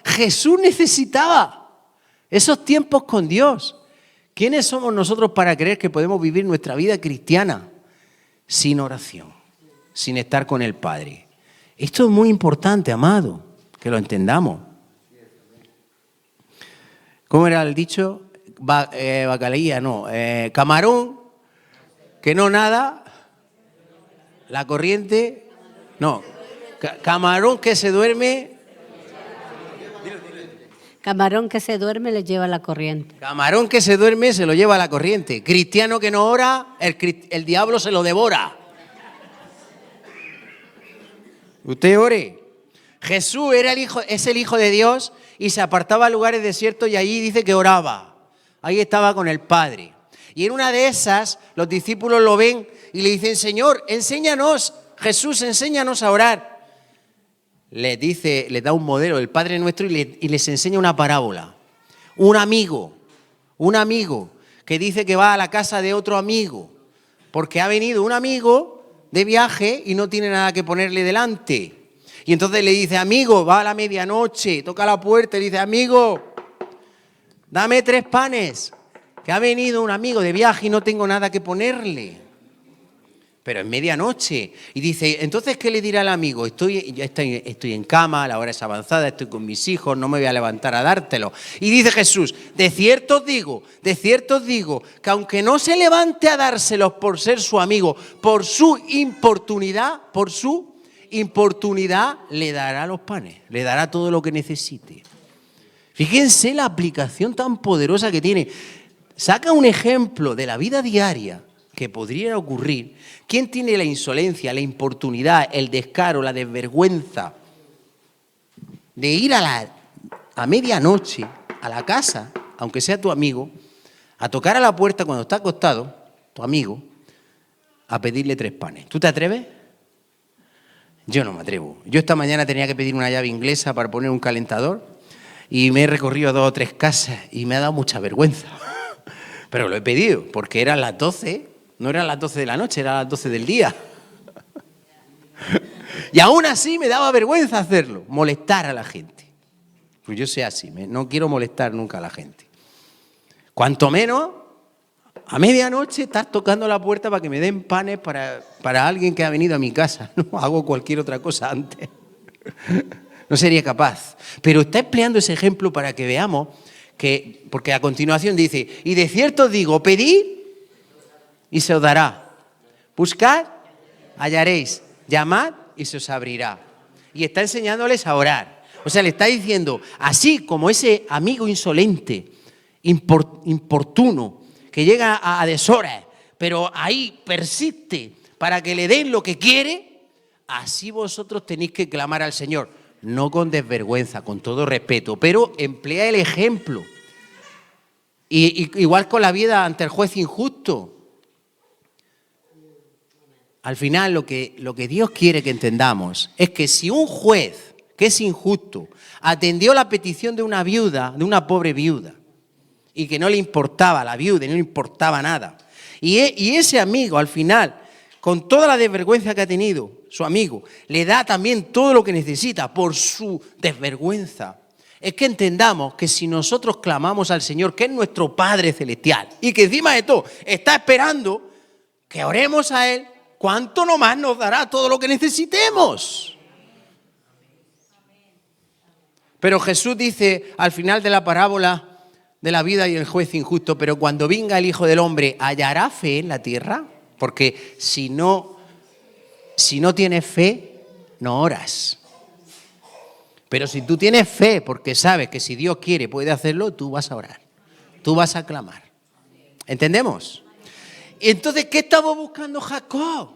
S1: Jesús necesitaba esos tiempos con Dios. ¿Quiénes somos nosotros para creer que podemos vivir nuestra vida cristiana sin oración, sin estar con el Padre? Esto es muy importante, amado, que lo entendamos. ¿Cómo era el dicho? Bacalaía, no. Camarón que no nada, la corriente, no. Camarón que se duerme.
S2: Camarón que se duerme le lleva la corriente.
S1: Camarón que se duerme se lo lleva la corriente. Cristiano que no ora, el diablo se lo devora. Usted ore. Jesús es el Hijo de Dios y se apartaba a lugares desiertos y allí dice que oraba. Ahí estaba con el Padre. Y en una de esas los discípulos lo ven y le dicen, Señor, enséñanos, Jesús, enséñanos a orar. Les da un modelo del Padre Nuestro y les enseña una parábola. Un amigo que dice que va a la casa de otro amigo porque ha venido un amigo de viaje y no tiene nada que ponerle delante. Y entonces le dice, amigo, va a la medianoche, toca la puerta y dice, amigo, dame 3 panes, que ha venido un amigo de viaje y no tengo nada que ponerle. Pero es medianoche. Y dice, entonces, ¿qué le dirá al amigo? Estoy en cama, la hora es avanzada, estoy con mis hijos, no me voy a levantar a dártelo. Y dice Jesús, de cierto os digo, que aunque no se levante a dárselos por ser su amigo, por su importunidad, le dará los panes, le dará todo lo que necesite. Fíjense la aplicación tan poderosa que tiene. Saca un ejemplo de la vida diaria que podría ocurrir. ¿Quién tiene la insolencia, la importunidad, el descaro, la desvergüenza de ir a medianoche a la casa, aunque sea tu amigo, a tocar a la puerta cuando está acostado, tu amigo, a pedirle 3 panes? ¿Tú te atreves? Yo no me atrevo. Yo esta mañana tenía que pedir una llave inglesa para poner un calentador y me he recorrido 2 o 3 casas y me ha dado mucha vergüenza. Pero lo he pedido porque eran las 12. No eran las 12 de la noche, eran las 12 del día. Y aún así me daba vergüenza hacerlo, molestar a la gente. Pues yo soy así, no quiero molestar nunca a la gente. Cuanto menos, a medianoche estás tocando la puerta para que me den panes para alguien que ha venido a mi casa. No hago cualquier otra cosa antes. No sería capaz. Pero está empleando ese ejemplo para que veamos que, porque a continuación dice, y de cierto os digo, pedid y se os dará. Buscad, hallaréis. Llamad y se os abrirá. Y está enseñándoles a orar. O sea, le está diciendo, así como ese amigo insolente, importuno, que llega a deshoras, pero ahí persiste para que le den lo que quiere, así vosotros tenéis que clamar al Señor. No con desvergüenza, con todo respeto, pero emplea el ejemplo. Y igual con la vida ante el juez injusto. Al final lo que Dios quiere que entendamos es que si un juez que es injusto atendió la petición de una viuda, de una pobre viuda, y que no le importaba a la viuda, no le importaba nada, y ese amigo al final, con toda la desvergüenza que ha tenido su amigo, le da también todo lo que necesita por su desvergüenza. Es que entendamos que si nosotros clamamos al Señor, que es nuestro Padre Celestial, y que encima de todo está esperando que oremos a Él, ¿cuánto nomás nos dará todo lo que necesitemos? Pero Jesús dice al final de la parábola de la vida y el juez injusto, pero cuando venga el Hijo del Hombre, ¿hallará fe en la tierra? Porque si no tienes fe, no oras. Pero si tú tienes fe, porque sabes que si Dios quiere puede hacerlo, tú vas a orar, tú vas a clamar. ¿Entendemos? Entonces, ¿qué estaba buscando Jacob?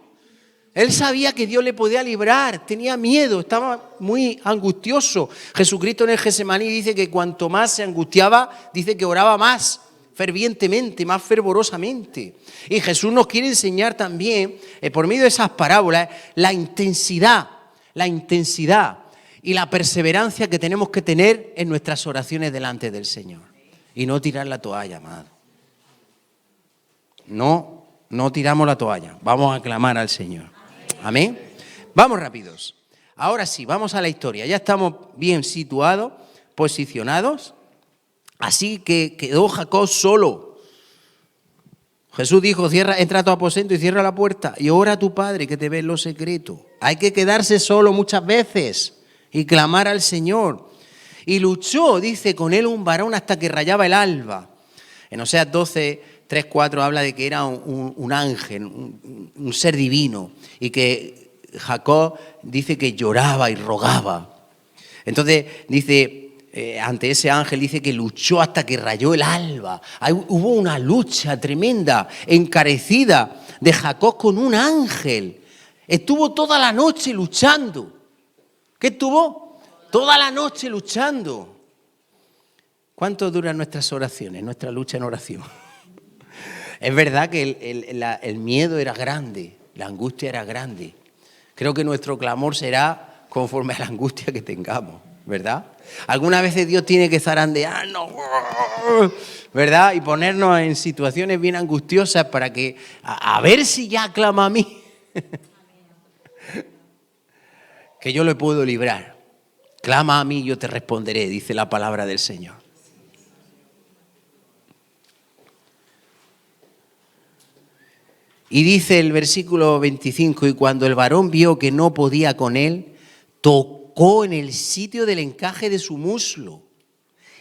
S1: Él sabía que Dios le podía librar, tenía miedo, estaba muy angustioso. Jesucristo en el Getsemaní dice que cuanto más se angustiaba, dice que oraba más fervientemente, más fervorosamente. Y Jesús nos quiere enseñar también, por medio de esas parábolas, la intensidad y la perseverancia que tenemos que tener en nuestras oraciones delante del Señor. Y no tirar la toalla, amado. No tiramos la toalla, vamos a clamar al Señor. Amén. Vamos rápidos. Ahora sí, vamos a la historia. Ya estamos bien situados, posicionados. Así que quedó Jacob solo. Jesús dijo, entra a tu aposento y cierra la puerta y ora a tu Padre que te ve en lo secreto. Hay que quedarse solo muchas veces y clamar al Señor. Y luchó, dice, con él un varón hasta que rayaba el alba. En Oseas 12, 3, 4 habla de que era un ángel, un ser divino, y que Jacob dice que lloraba y rogaba. Entonces dice, ante ese ángel dice que luchó hasta que rayó el alba. Hubo una lucha tremenda, encarecida de Jacob con un ángel. Estuvo toda la noche luchando. ¿Qué estuvo? Toda la noche luchando. ¿Cuánto duran nuestras oraciones, nuestra lucha en oración? Es verdad que el miedo era grande, la angustia era grande. Creo que nuestro clamor será conforme a la angustia que tengamos, ¿verdad? Algunas veces Dios tiene que zarandearnos, ¿verdad? Y ponernos en situaciones bien angustiosas para que, a ver si ya clama a mí. Que yo le puedo librar. Clama a mí y yo te responderé, dice la palabra del Señor. Y dice el versículo 25, y cuando el varón vio que no podía con él, tocó en el sitio del encaje de su muslo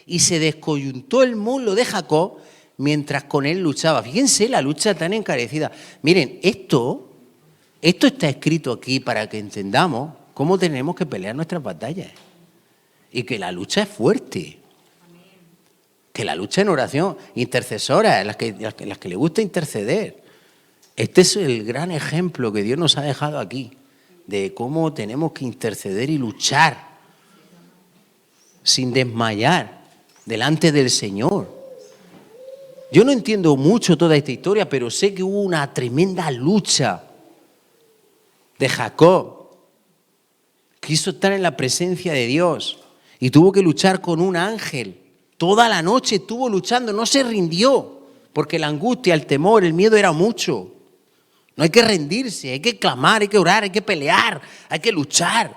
S1: y se descoyuntó el muslo de Jacob mientras con él luchaba. Fíjense la lucha tan encarecida. Miren, esto está escrito aquí para que entendamos cómo tenemos que pelear nuestras batallas. Y que la lucha es fuerte. Que la lucha en oración, intercesora, las que le gusta interceder. Este es el gran ejemplo que Dios nos ha dejado aquí, de cómo tenemos que interceder y luchar sin desmayar delante del Señor. Yo no entiendo mucho toda esta historia, pero sé que hubo una tremenda lucha de Jacob. Quiso estar en la presencia de Dios y tuvo que luchar con un ángel. Toda la noche estuvo luchando, no se rindió, porque la angustia, el temor, el miedo era mucho. No hay que rendirse, hay que clamar, hay que orar, hay que pelear, hay que luchar.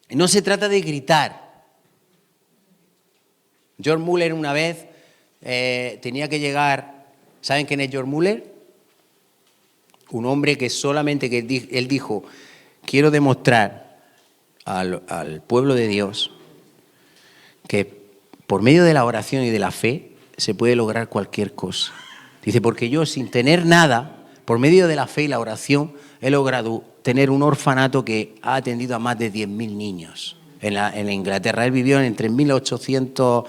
S1: Y no se trata de gritar. George Muller una vez tenía que llegar, ¿saben quién es George Muller? Un hombre que solamente, él dijo, quiero demostrar al pueblo de Dios que por medio de la oración y de la fe se puede lograr cualquier cosa. Dice, porque yo sin tener nada, por medio de la fe y la oración, he logrado tener un orfanato que ha atendido a más de 10.000 niños. en Inglaterra. Él vivió entre 1800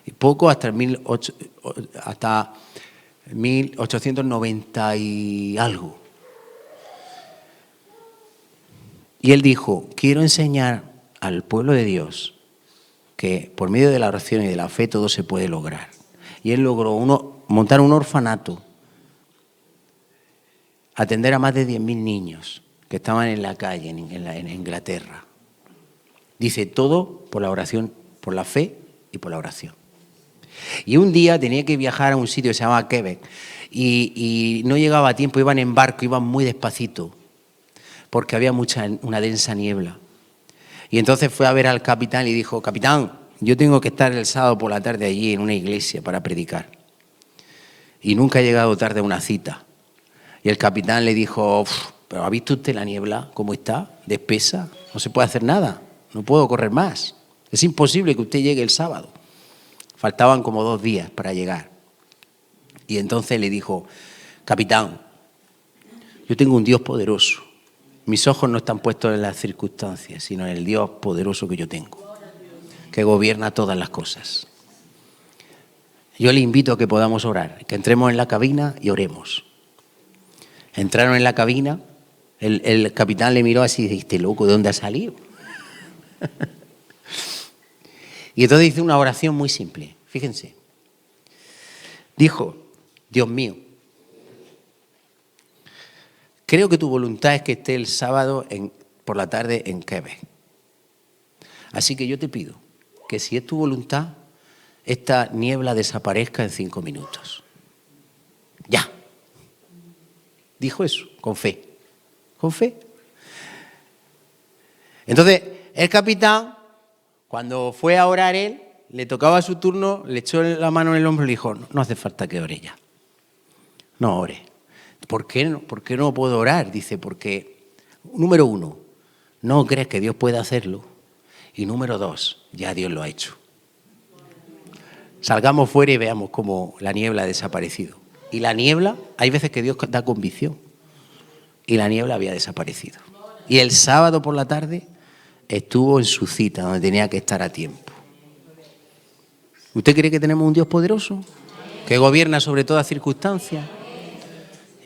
S1: y poco hasta 1890 y algo. Y él dijo, quiero enseñar al pueblo de Dios que por medio de la oración y de la fe todo se puede lograr. Y él logró montar un orfanato, atender a más de 10.000 niños que estaban en la calle en Inglaterra. Dice, todo por la oración, por la fe y por la oración. Y un día tenía que viajar a un sitio que se llamaba Quebec y no llegaba a tiempo, iban en barco, iban muy despacito porque había una densa niebla. Y entonces fue a ver al capitán y dijo, capitán, yo tengo que estar el sábado por la tarde allí en una iglesia para predicar. Y nunca he llegado tarde a una cita. Y el capitán le dijo, ¿pero ha visto usted la niebla? ¿Cómo está? ¿De espesa? No se puede hacer nada. No puedo correr más. Es imposible que usted llegue el sábado. Faltaban como 2 días para llegar. Y entonces le dijo, capitán, yo tengo un Dios poderoso. Mis ojos no están puestos en las circunstancias, sino en el Dios poderoso que yo tengo, que gobierna todas las cosas. Yo le invito a que podamos orar, que entremos en la cabina y oremos. Entraron en la cabina, el capitán le miró así y dice, ¿este loco de dónde ha salido? Y entonces hizo una oración muy simple, fíjense. Dijo, Dios mío, creo que tu voluntad es que esté el sábado por la tarde en Quebec. Así que yo te pido que si es tu voluntad, esta niebla desaparezca en 5 minutos. Ya. Dijo eso, con fe. Con fe. Entonces, el capitán, cuando fue a orar él, le tocaba su turno, le echó la mano en el hombro y le dijo, no hace falta que ore ya. No ore. ¿Por qué no puedo orar? Dice, porque, número 1, no crees que Dios pueda hacerlo. Y número 2, ya Dios lo ha hecho. Salgamos fuera y veamos cómo la niebla ha desaparecido. Y la niebla, hay veces que Dios da convicción. Y la niebla había desaparecido. Y el sábado por la tarde estuvo en su cita, donde tenía que estar a tiempo. ¿Usted cree que tenemos un Dios poderoso? Que gobierna sobre todas circunstancias.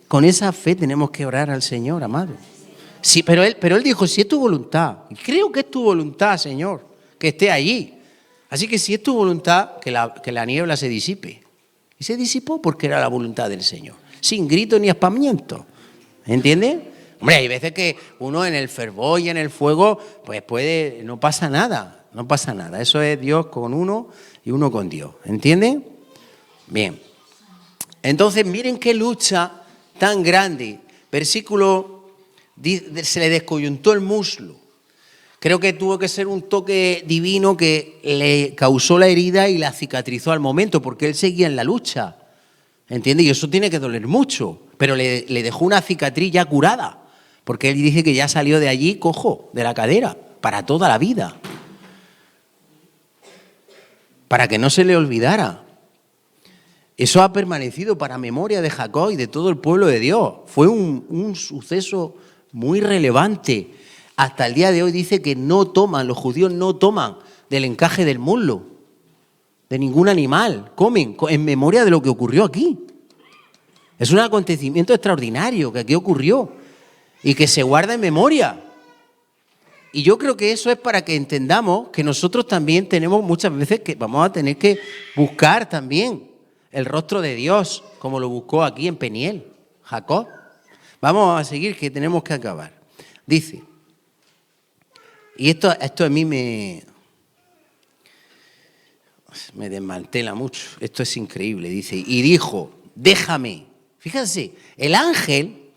S1: Con esa fe tenemos que orar al Señor, amado. Sí, pero él dijo, si es tu voluntad, y creo que es tu voluntad, Señor, que esté allí. Así que si es tu voluntad, que la niebla se disipe. Y se disipó porque era la voluntad del Señor. Sin grito ni aspamiento. ¿Entiendes? Hombre, hay veces que uno en el fervor y en el fuego, pues no pasa nada. No pasa nada. Eso es Dios con uno y uno con Dios. ¿Entienden? Bien. Entonces, miren qué lucha tan grande. Versículo, se le descoyuntó el muslo. Creo que tuvo que ser un toque divino que le causó la herida y la cicatrizó al momento, porque él seguía en la lucha. ¿Entiendes? Y eso tiene que doler mucho. Pero le dejó una cicatriz ya curada, porque él dice que ya salió de allí cojo, de la cadera, para toda la vida. Para que no se le olvidara. Eso ha permanecido para memoria de Jacob y de todo el pueblo de Dios. Fue un suceso muy relevante. Hasta el día de hoy dice que los judíos no toman del encaje del muslo, de ningún animal, comen en memoria de lo que ocurrió aquí. Es un acontecimiento extraordinario que aquí ocurrió y que se guarda en memoria. Y yo creo que eso es para que entendamos que nosotros también tenemos muchas veces que vamos a tener que buscar también el rostro de Dios, como lo buscó aquí en Peniel, Jacob. Vamos a seguir, que tenemos que acabar. Dice, y esto a mí me desmantela mucho, esto es increíble. Dice, y dijo, déjame. Fíjense, el ángel,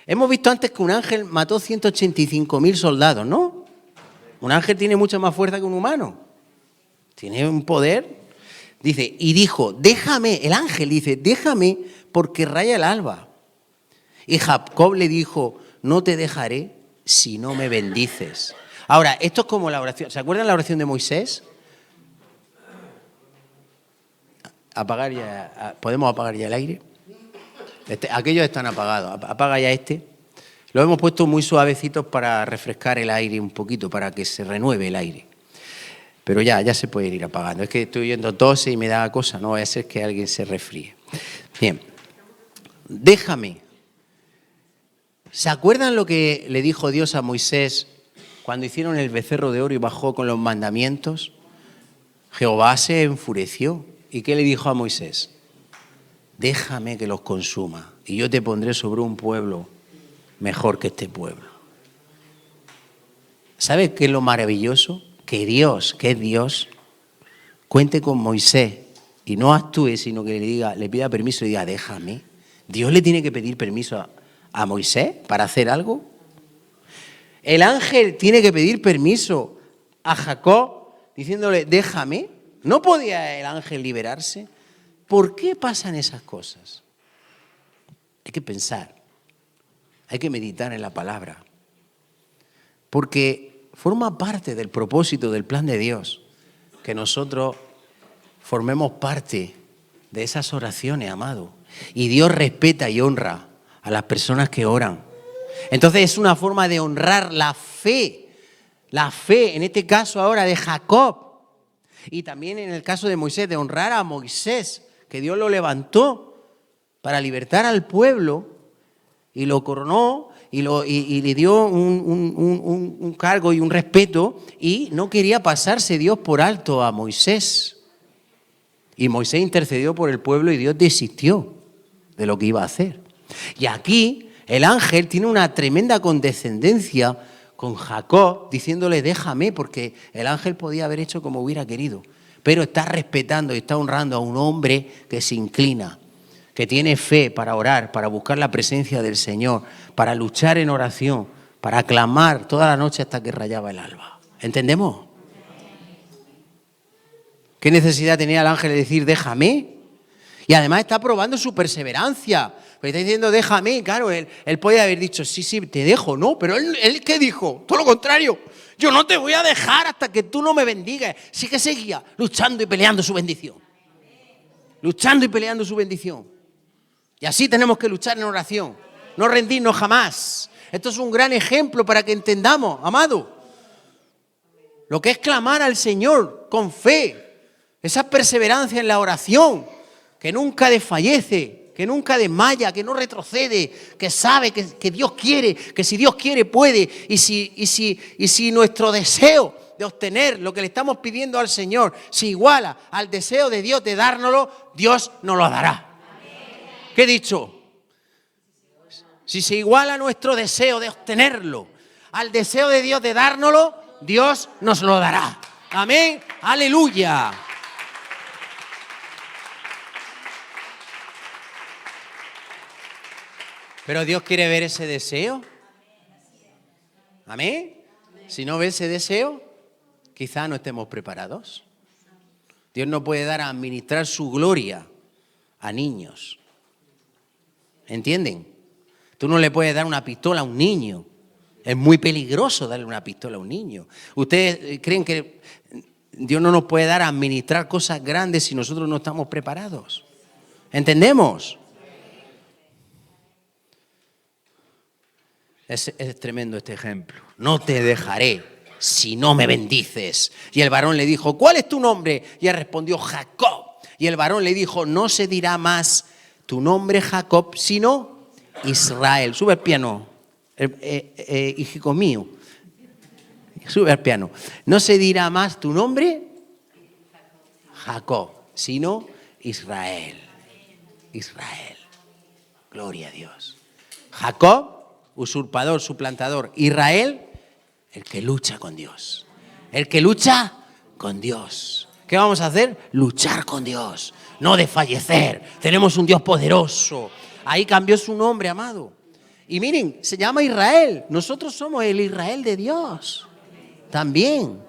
S1: hemos visto antes que un ángel mató 185.000 soldados, ¿no? Un ángel tiene mucha más fuerza que un humano. Tiene un poder. Dice, y dijo, déjame, el ángel dice, déjame porque raya el alba. Y Jacob le dijo, no te dejaré si no me bendices. Ahora, esto es como la oración. ¿Se acuerdan la oración de Moisés? ¿Podemos apagar ya el aire? Aquellos están apagados. Apaga ya este. Lo hemos puesto muy suavecitos para refrescar el aire un poquito, para que se renueve el aire. Pero ya se puede ir apagando. Es que estoy oyendo tose y me da cosa, no vaya a ser que alguien se resfríe. Bien, déjame. ¿Se acuerdan lo que le dijo Dios a Moisés cuando hicieron el becerro de oro y bajó con los mandamientos? Jehová se enfureció. ¿Y qué le dijo a Moisés? Déjame que los consuma y yo te pondré sobre un pueblo mejor que este pueblo. ¿Sabes qué es lo maravilloso? Que Dios, cuente con Moisés y no actúe, sino que le pida permiso y diga, déjame. Dios le tiene que pedir permiso a Moisés para hacer algo. El ángel tiene que pedir permiso a Jacob diciéndole, déjame. ¿No podía el ángel liberarse? ¿Por qué pasan esas cosas? Hay que pensar, hay que meditar en la palabra, porque forma parte del propósito del plan de Dios que nosotros formemos parte de esas oraciones, amado. Y Dios respeta y honra a las personas que oran. Entonces es una forma de honrar la fe, en este caso ahora de Jacob, y también en el caso de Moisés, de honrar a Moisés, que Dios lo levantó para libertar al pueblo y lo coronó y le dio un cargo y un respeto, y no quería pasarse Dios por alto a Moisés. Y Moisés intercedió por el pueblo y Dios desistió de lo que iba a hacer. Y aquí el ángel tiene una tremenda condescendencia con Jacob, diciéndole déjame, porque el ángel podía haber hecho como hubiera querido, pero está respetando y está honrando a un hombre que se inclina, que tiene fe para orar, para buscar la presencia del Señor, para luchar en oración, para clamar toda la noche hasta que rayaba el alba. ¿Entendemos? ¿Qué necesidad tenía el ángel de decir déjame? Y además está probando su perseverancia. Pero está diciendo déjame, claro, él podía haber dicho sí, te dejo, no, pero él ¿qué dijo? Todo lo contrario, yo no te voy a dejar hasta que tú no me bendigas. Sí que seguía luchando y peleando su bendición. Luchando y peleando su bendición. Y así tenemos que luchar en oración, no rendirnos jamás. Esto es un gran ejemplo para que entendamos, amado, lo que es clamar al Señor con fe, esa perseverancia en la oración, que nunca desfallece, que nunca desmaya, que no retrocede, que sabe que Dios quiere, que si Dios quiere puede, y si nuestro deseo de obtener lo que le estamos pidiendo al Señor se iguala al deseo de Dios de dárnoslo, Dios nos lo dará. ¿Qué he dicho? Si se iguala nuestro deseo de obtenerlo al deseo de Dios de dárnoslo, Dios nos lo dará. Amén. Aleluya. Pero Dios quiere ver ese deseo. Amén. Si no ve ese deseo, quizá no estemos preparados. Dios no puede dar a administrar su gloria a niños. ¿Entienden? Tú no le puedes dar una pistola a un niño. Es muy peligroso darle una pistola a un niño. ¿Ustedes creen que Dios no nos puede dar a administrar cosas grandes si nosotros no estamos preparados? ¿Entendemos? Es tremendo este ejemplo. No te dejaré si no me bendices. Y el varón le dijo, ¿cuál es tu nombre? Y él respondió, Jacob. Y el varón le dijo, no se dirá más tu nombre Jacob, sino Israel. Sube al piano, hijo mío. Sube al piano. No se dirá más tu nombre Jacob, sino Israel. Israel. Gloria a Dios. Jacob, usurpador, suplantador. Israel, el que lucha con Dios. El que lucha con Dios. ¿Qué vamos a hacer? Luchar con Dios. No desfallecer. Tenemos un Dios poderoso. Ahí cambió su nombre, amado. Y miren, se llama Israel. Nosotros somos el Israel de Dios. También.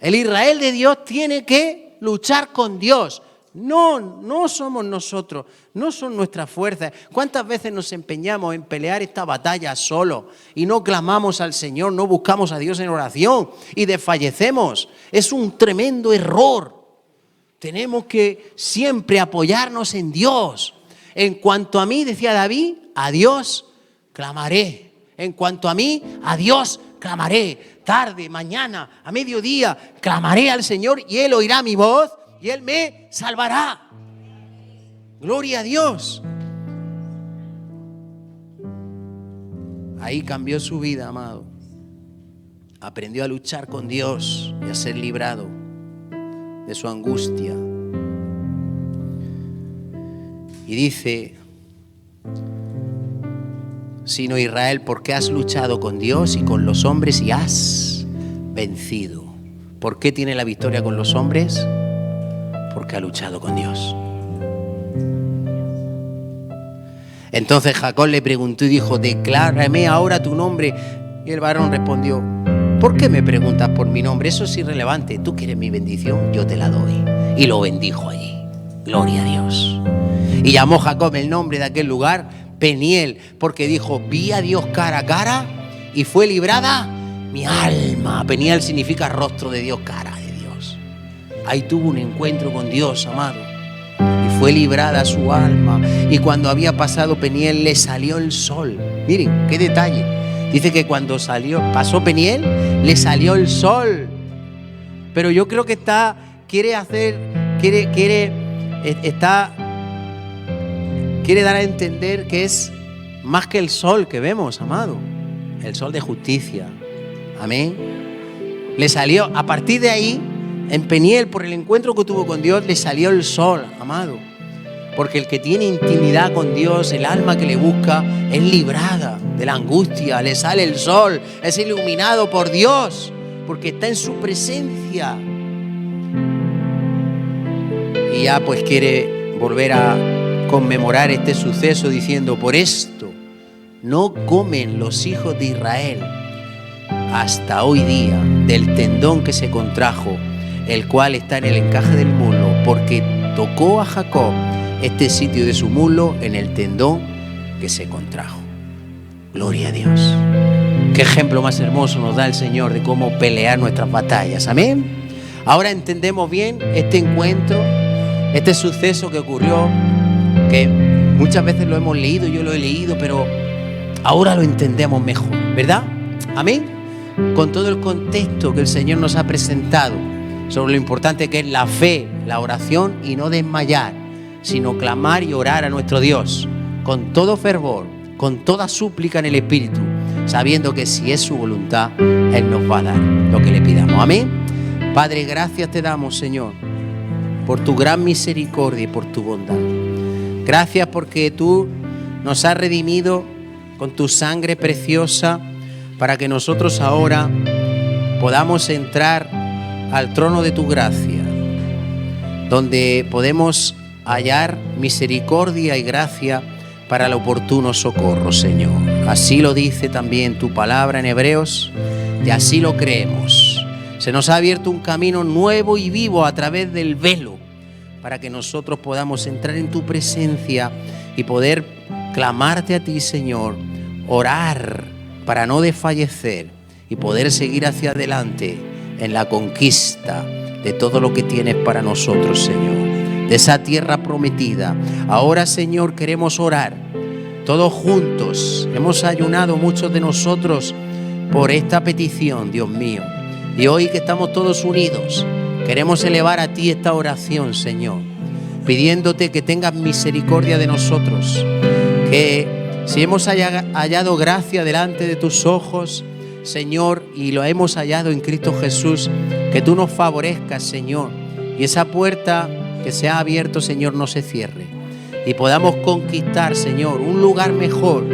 S1: El Israel de Dios tiene que luchar con Dios. No somos nosotros, no son nuestras fuerzas. ¿Cuántas veces nos empeñamos en pelear esta batalla solos y no clamamos al Señor, no buscamos a Dios en oración y desfallecemos? Es un tremendo error. Tenemos que siempre apoyarnos en Dios. En cuanto a mí, decía David, a Dios clamaré. En cuanto a mí, a Dios clamaré tarde, mañana, a mediodía, clamaré al Señor y Él oirá mi voz y Él me salvará. Gloria a Dios. Ahí cambió su vida, amado. Aprendió a luchar con Dios y a ser librado de su angustia. Y dice, sino Israel, ¿por qué has luchado con Dios y con los hombres y has vencido? ¿Por qué tiene la victoria con los hombres? Porque ha luchado con Dios. Entonces Jacob le preguntó y dijo, declárame ahora tu nombre. Y el varón respondió, ¿por qué me preguntas por mi nombre? Eso es irrelevante. Tú quieres mi bendición, yo te la doy. Y lo bendijo allí. Gloria a Dios. Y llamó Jacob el nombre de aquel lugar Peniel, porque dijo, vi a Dios cara a cara y fue librada mi alma. Peniel significa rostro de Dios, cara de Dios. Ahí tuvo un encuentro con Dios, amado. Y fue librada su alma. Y cuando había pasado Peniel, le salió el sol. Miren, qué detalle. Dice que cuando pasó Peniel, le salió el sol. Pero yo creo que quiere dar a entender que es más que el sol que vemos, amado. El sol de justicia. Amén. Le salió, a partir de ahí, en Peniel, por el encuentro que tuvo con Dios, le salió el sol, amado. Porque el que tiene intimidad con Dios, el alma que le busca, es librada de la angustia. Le sale el sol, es iluminado por Dios, porque está en su presencia. Y ya pues quiere volver a conmemorar este suceso diciendo, por esto no comen los hijos de Israel hasta hoy día del tendón que se contrajo, el cual está en el encaje del muslo, porque tocó a Jacob este sitio de su muslo en el tendón que se contrajo. Gloria a Dios. Qué ejemplo más hermoso nos da el Señor de cómo pelear nuestras batallas. Amén. Ahora entendemos bien este encuentro, este suceso que ocurrió, que muchas veces lo hemos leído, yo lo he leído, pero ahora lo entendemos mejor, ¿verdad? Amén. Con todo el contexto que el Señor nos ha presentado sobre lo importante que es la fe, la oración y no desmayar, sino clamar y orar a nuestro Dios con todo fervor, con toda súplica en el Espíritu, sabiendo que si es su voluntad, Él nos va a dar lo que le pidamos. Amén. Padre, gracias te damos, Señor, por tu gran misericordia y por tu bondad. Gracias porque tú nos has redimido con tu sangre preciosa para que nosotros ahora podamos entrar al trono de tu gracia, donde podemos hallar misericordia y gracia para el oportuno socorro, Señor. Así lo dice también tu palabra en Hebreos y así lo creemos. Se nos ha abierto un camino nuevo y vivo a través del velo para que nosotros podamos entrar en tu presencia y poder clamarte a ti, Señor, orar para no desfallecer y poder seguir hacia adelante en la conquista de todo lo que tienes para nosotros, Señor, de esa tierra prometida. Ahora, Señor, queremos orar todos juntos. Hemos ayunado muchos de nosotros por esta petición, Dios mío, y hoy que estamos todos unidos, queremos elevar a ti esta oración, Señor, pidiéndote que tengas misericordia de nosotros, que si hemos hallado gracia delante de tus ojos, Señor, y lo hemos hallado en Cristo Jesús, que tú nos favorezcas, Señor, y esa puerta que se ha abierto, Señor, no se cierre, y podamos conquistar, Señor, un lugar mejor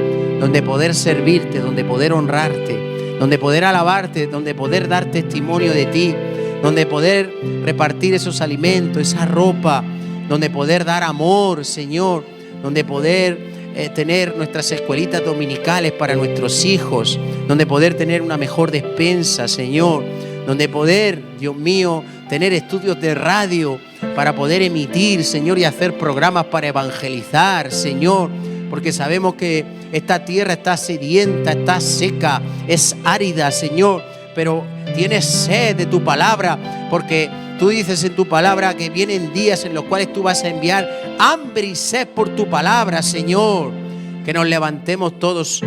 S1: donde poder servirte, donde poder honrarte, donde poder alabarte, donde poder dar testimonio de ti, donde poder repartir esos alimentos, esa ropa, donde poder dar amor, Señor, donde poder tener nuestras escuelitas dominicales para nuestros hijos, donde poder tener una mejor despensa, Señor, donde poder, Dios mío, tener estudios de radio para poder emitir, Señor, y hacer programas para evangelizar, Señor, porque sabemos que esta tierra está sedienta, está seca, es árida, Señor, pero tienes sed de tu palabra, porque tú dices en tu palabra que vienen días en los cuales tú vas a enviar hambre y sed por tu palabra, Señor. Que nos levantemos todos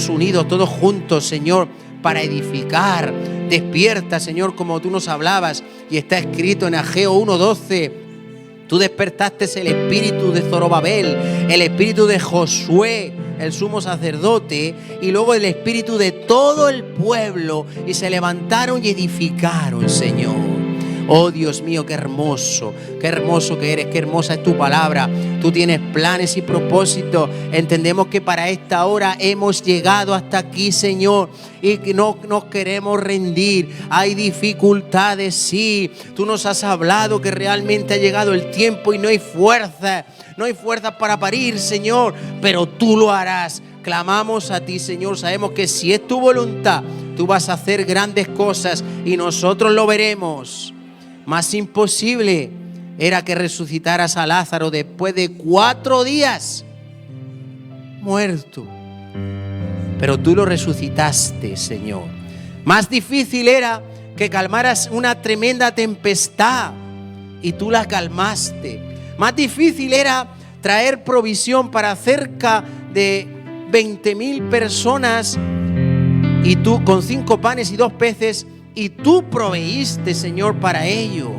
S1: unidos, todos juntos, Señor, para edificar. Despierta, Señor, como tú nos hablabas y está escrito en Ageo 1:12. Tú despertaste el espíritu de Zorobabel, el espíritu de Josué, el sumo sacerdote, y luego el espíritu de todo el pueblo, y se levantaron y edificaron, Señor. Oh Dios mío, qué hermoso que eres, qué hermosa es tu palabra. Tú tienes planes y propósitos. Entendemos que para esta hora hemos llegado hasta aquí, Señor, y que no nos queremos rendir. Hay dificultades, sí. Tú nos has hablado que realmente ha llegado el tiempo y no hay fuerza. No hay fuerzas para parir, Señor, pero tú lo harás. Clamamos a ti, Señor. Sabemos que si es tu voluntad, tú vas a hacer grandes cosas y nosotros lo veremos. Más imposible era que resucitaras a Lázaro después de 4 días muerto. Pero tú lo resucitaste, Señor. Más difícil era que calmaras una tremenda tempestad y tú la calmaste. Más difícil era traer provisión para cerca de 20,000 personas y tú con 5 panes y 2 peces. Y tú proveíste, Señor, para ello.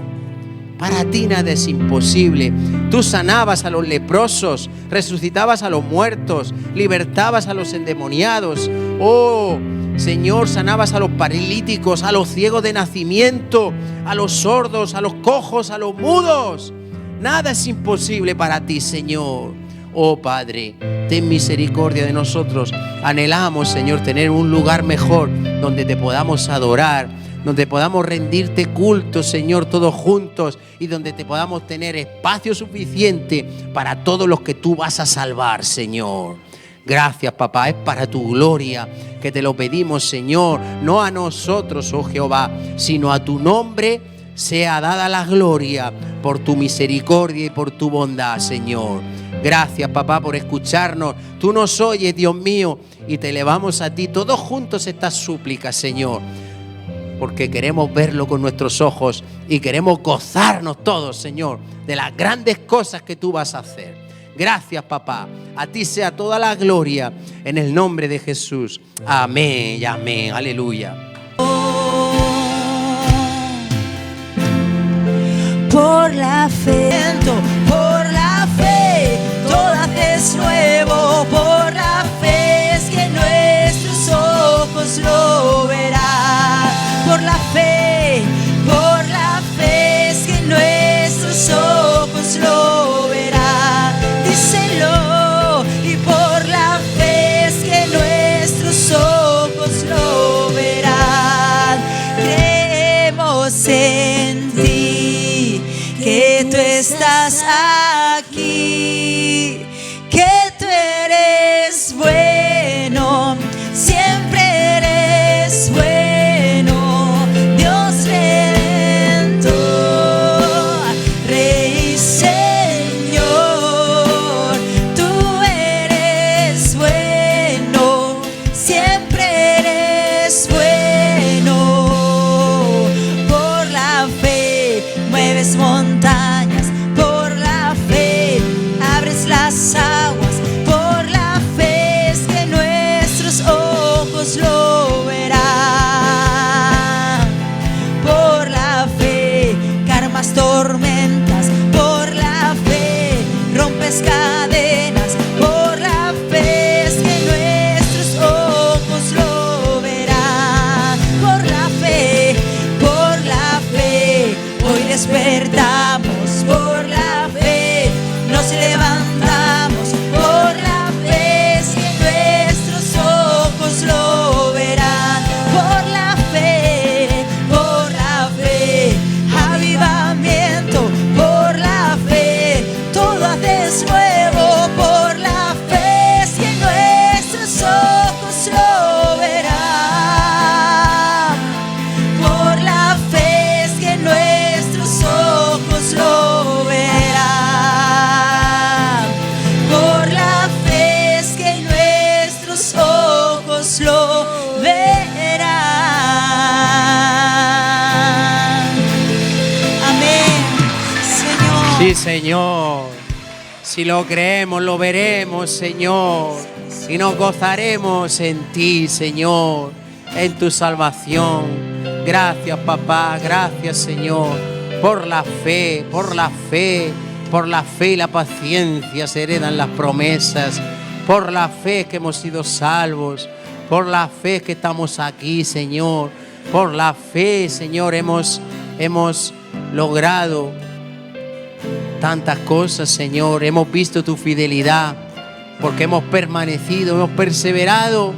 S1: Para ti nada es imposible. Tú sanabas a los leprosos, resucitabas a los muertos, libertabas a los endemoniados. Oh, Señor, sanabas a los paralíticos, a los ciegos de nacimiento, a los sordos, a los cojos, a los mudos. Nada es imposible para ti, Señor. Oh, Padre, ten misericordia de nosotros. Anhelamos, Señor, tener un lugar mejor donde te podamos adorar, donde podamos rendirte culto, Señor, todos juntos, y donde te podamos tener espacio suficiente para todos los que tú vas a salvar, Señor. Gracias, papá, es para tu gloria que te lo pedimos, Señor, no a nosotros, oh Jehová, sino a tu nombre sea dada la gloria por tu misericordia y por tu bondad, Señor. Gracias, papá, por escucharnos. Tú nos oyes, Dios mío, y te elevamos a ti todos juntos estas súplicas, Señor, porque queremos verlo con nuestros ojos y queremos gozarnos todos, Señor, de las grandes cosas que tú vas a hacer. Gracias, papá. A ti sea toda la gloria en el nombre de Jesús. Amén y amén. Aleluya.
S3: Por la fe, todo haces nuevo. Por la fe es que nuestros ojos lo verán. Por la fe es que nuestros ojos lo verán. Díselo. Y por la fe es que nuestros ojos lo verán. Creemos en ti, que tú estás aquí, que tú eres bueno, siempre eres bueno, Dios redentor, Rey y Señor, tú eres bueno, siempre eres bueno. Por la fe mueves montañas, por la fe abres las aguas, por la fe es que nuestros ojos lo verán. Por la fe calmas tormentas, por la fe rompes cadenas, por la fe es que nuestros ojos lo verán. Por la fe hoy despertamos, por la fe nos levantamos, por la fe es que nuestros ojos lo verán. Por la fe, avivamiento, por la fe, todo haces nuevo, por la fe es que nuestros ojos lo verán. Por la fe es que nuestros ojos lo verán. Por la fe es que nuestros ojos lo verán. Amén, Señor.
S1: Sí, Señor. Si lo creemos, lo veremos, Señor. Y nos gozaremos en ti, Señor. en tu salvación. Gracias, papá, gracias, Señor, por la fe, por la fe. Por la fe y la paciencia se heredan las promesas. Por la fe que hemos sido salvos. Por la fe que estamos aquí, Señor. Por la fe, Señor, hemos logrado tantas cosas, Señor. Hemos visto tu fidelidad porque hemos permanecido, hemos perseverado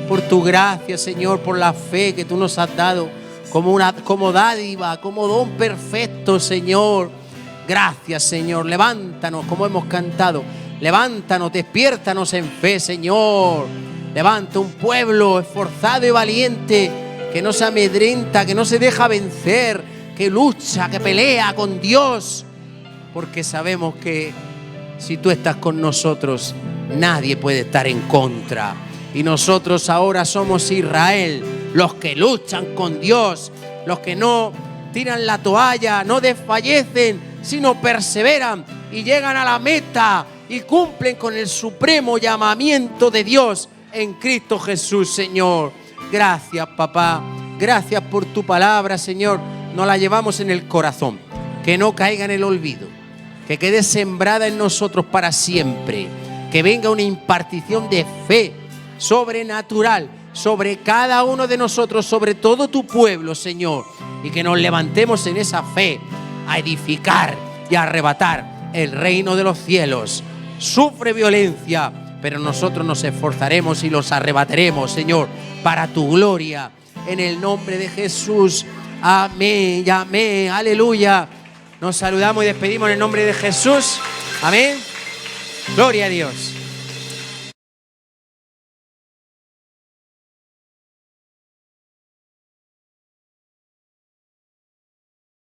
S1: por tu gracia, Señor, por la fe que tú nos has dado como dádiva, como don perfecto, Señor. Gracias, Señor. Levántanos, como hemos cantado. Levántanos, despiértanos en fe, Señor. Levanta un pueblo esforzado y valiente, que no se amedrenta, que no se deja vencer, que lucha, que pelea con Dios. Porque sabemos que si tú estás con nosotros, nadie puede estar en contra. Y nosotros ahora somos Israel, los que luchan con Dios, los que no tiran la toalla, no desfallecen, sino perseveran y llegan a la meta y cumplen con el supremo llamamiento de Dios en Cristo Jesús, Señor. Gracias, papá. Gracias por tu palabra, Señor. Nos la llevamos en el corazón. Que no caiga en el olvido. Que quede sembrada en nosotros para siempre. Que venga una impartición de fe sobrenatural sobre cada uno de nosotros, sobre todo tu pueblo, Señor. Y que nos levantemos en esa fe a edificar y a arrebatar el reino de los cielos. Sufre violencia, pero nosotros nos esforzaremos y los arrebataremos, Señor, para tu gloria. En el nombre de Jesús. Amén y amén. Aleluya. Nos saludamos y despedimos en el nombre de Jesús. Amén. Gloria a Dios.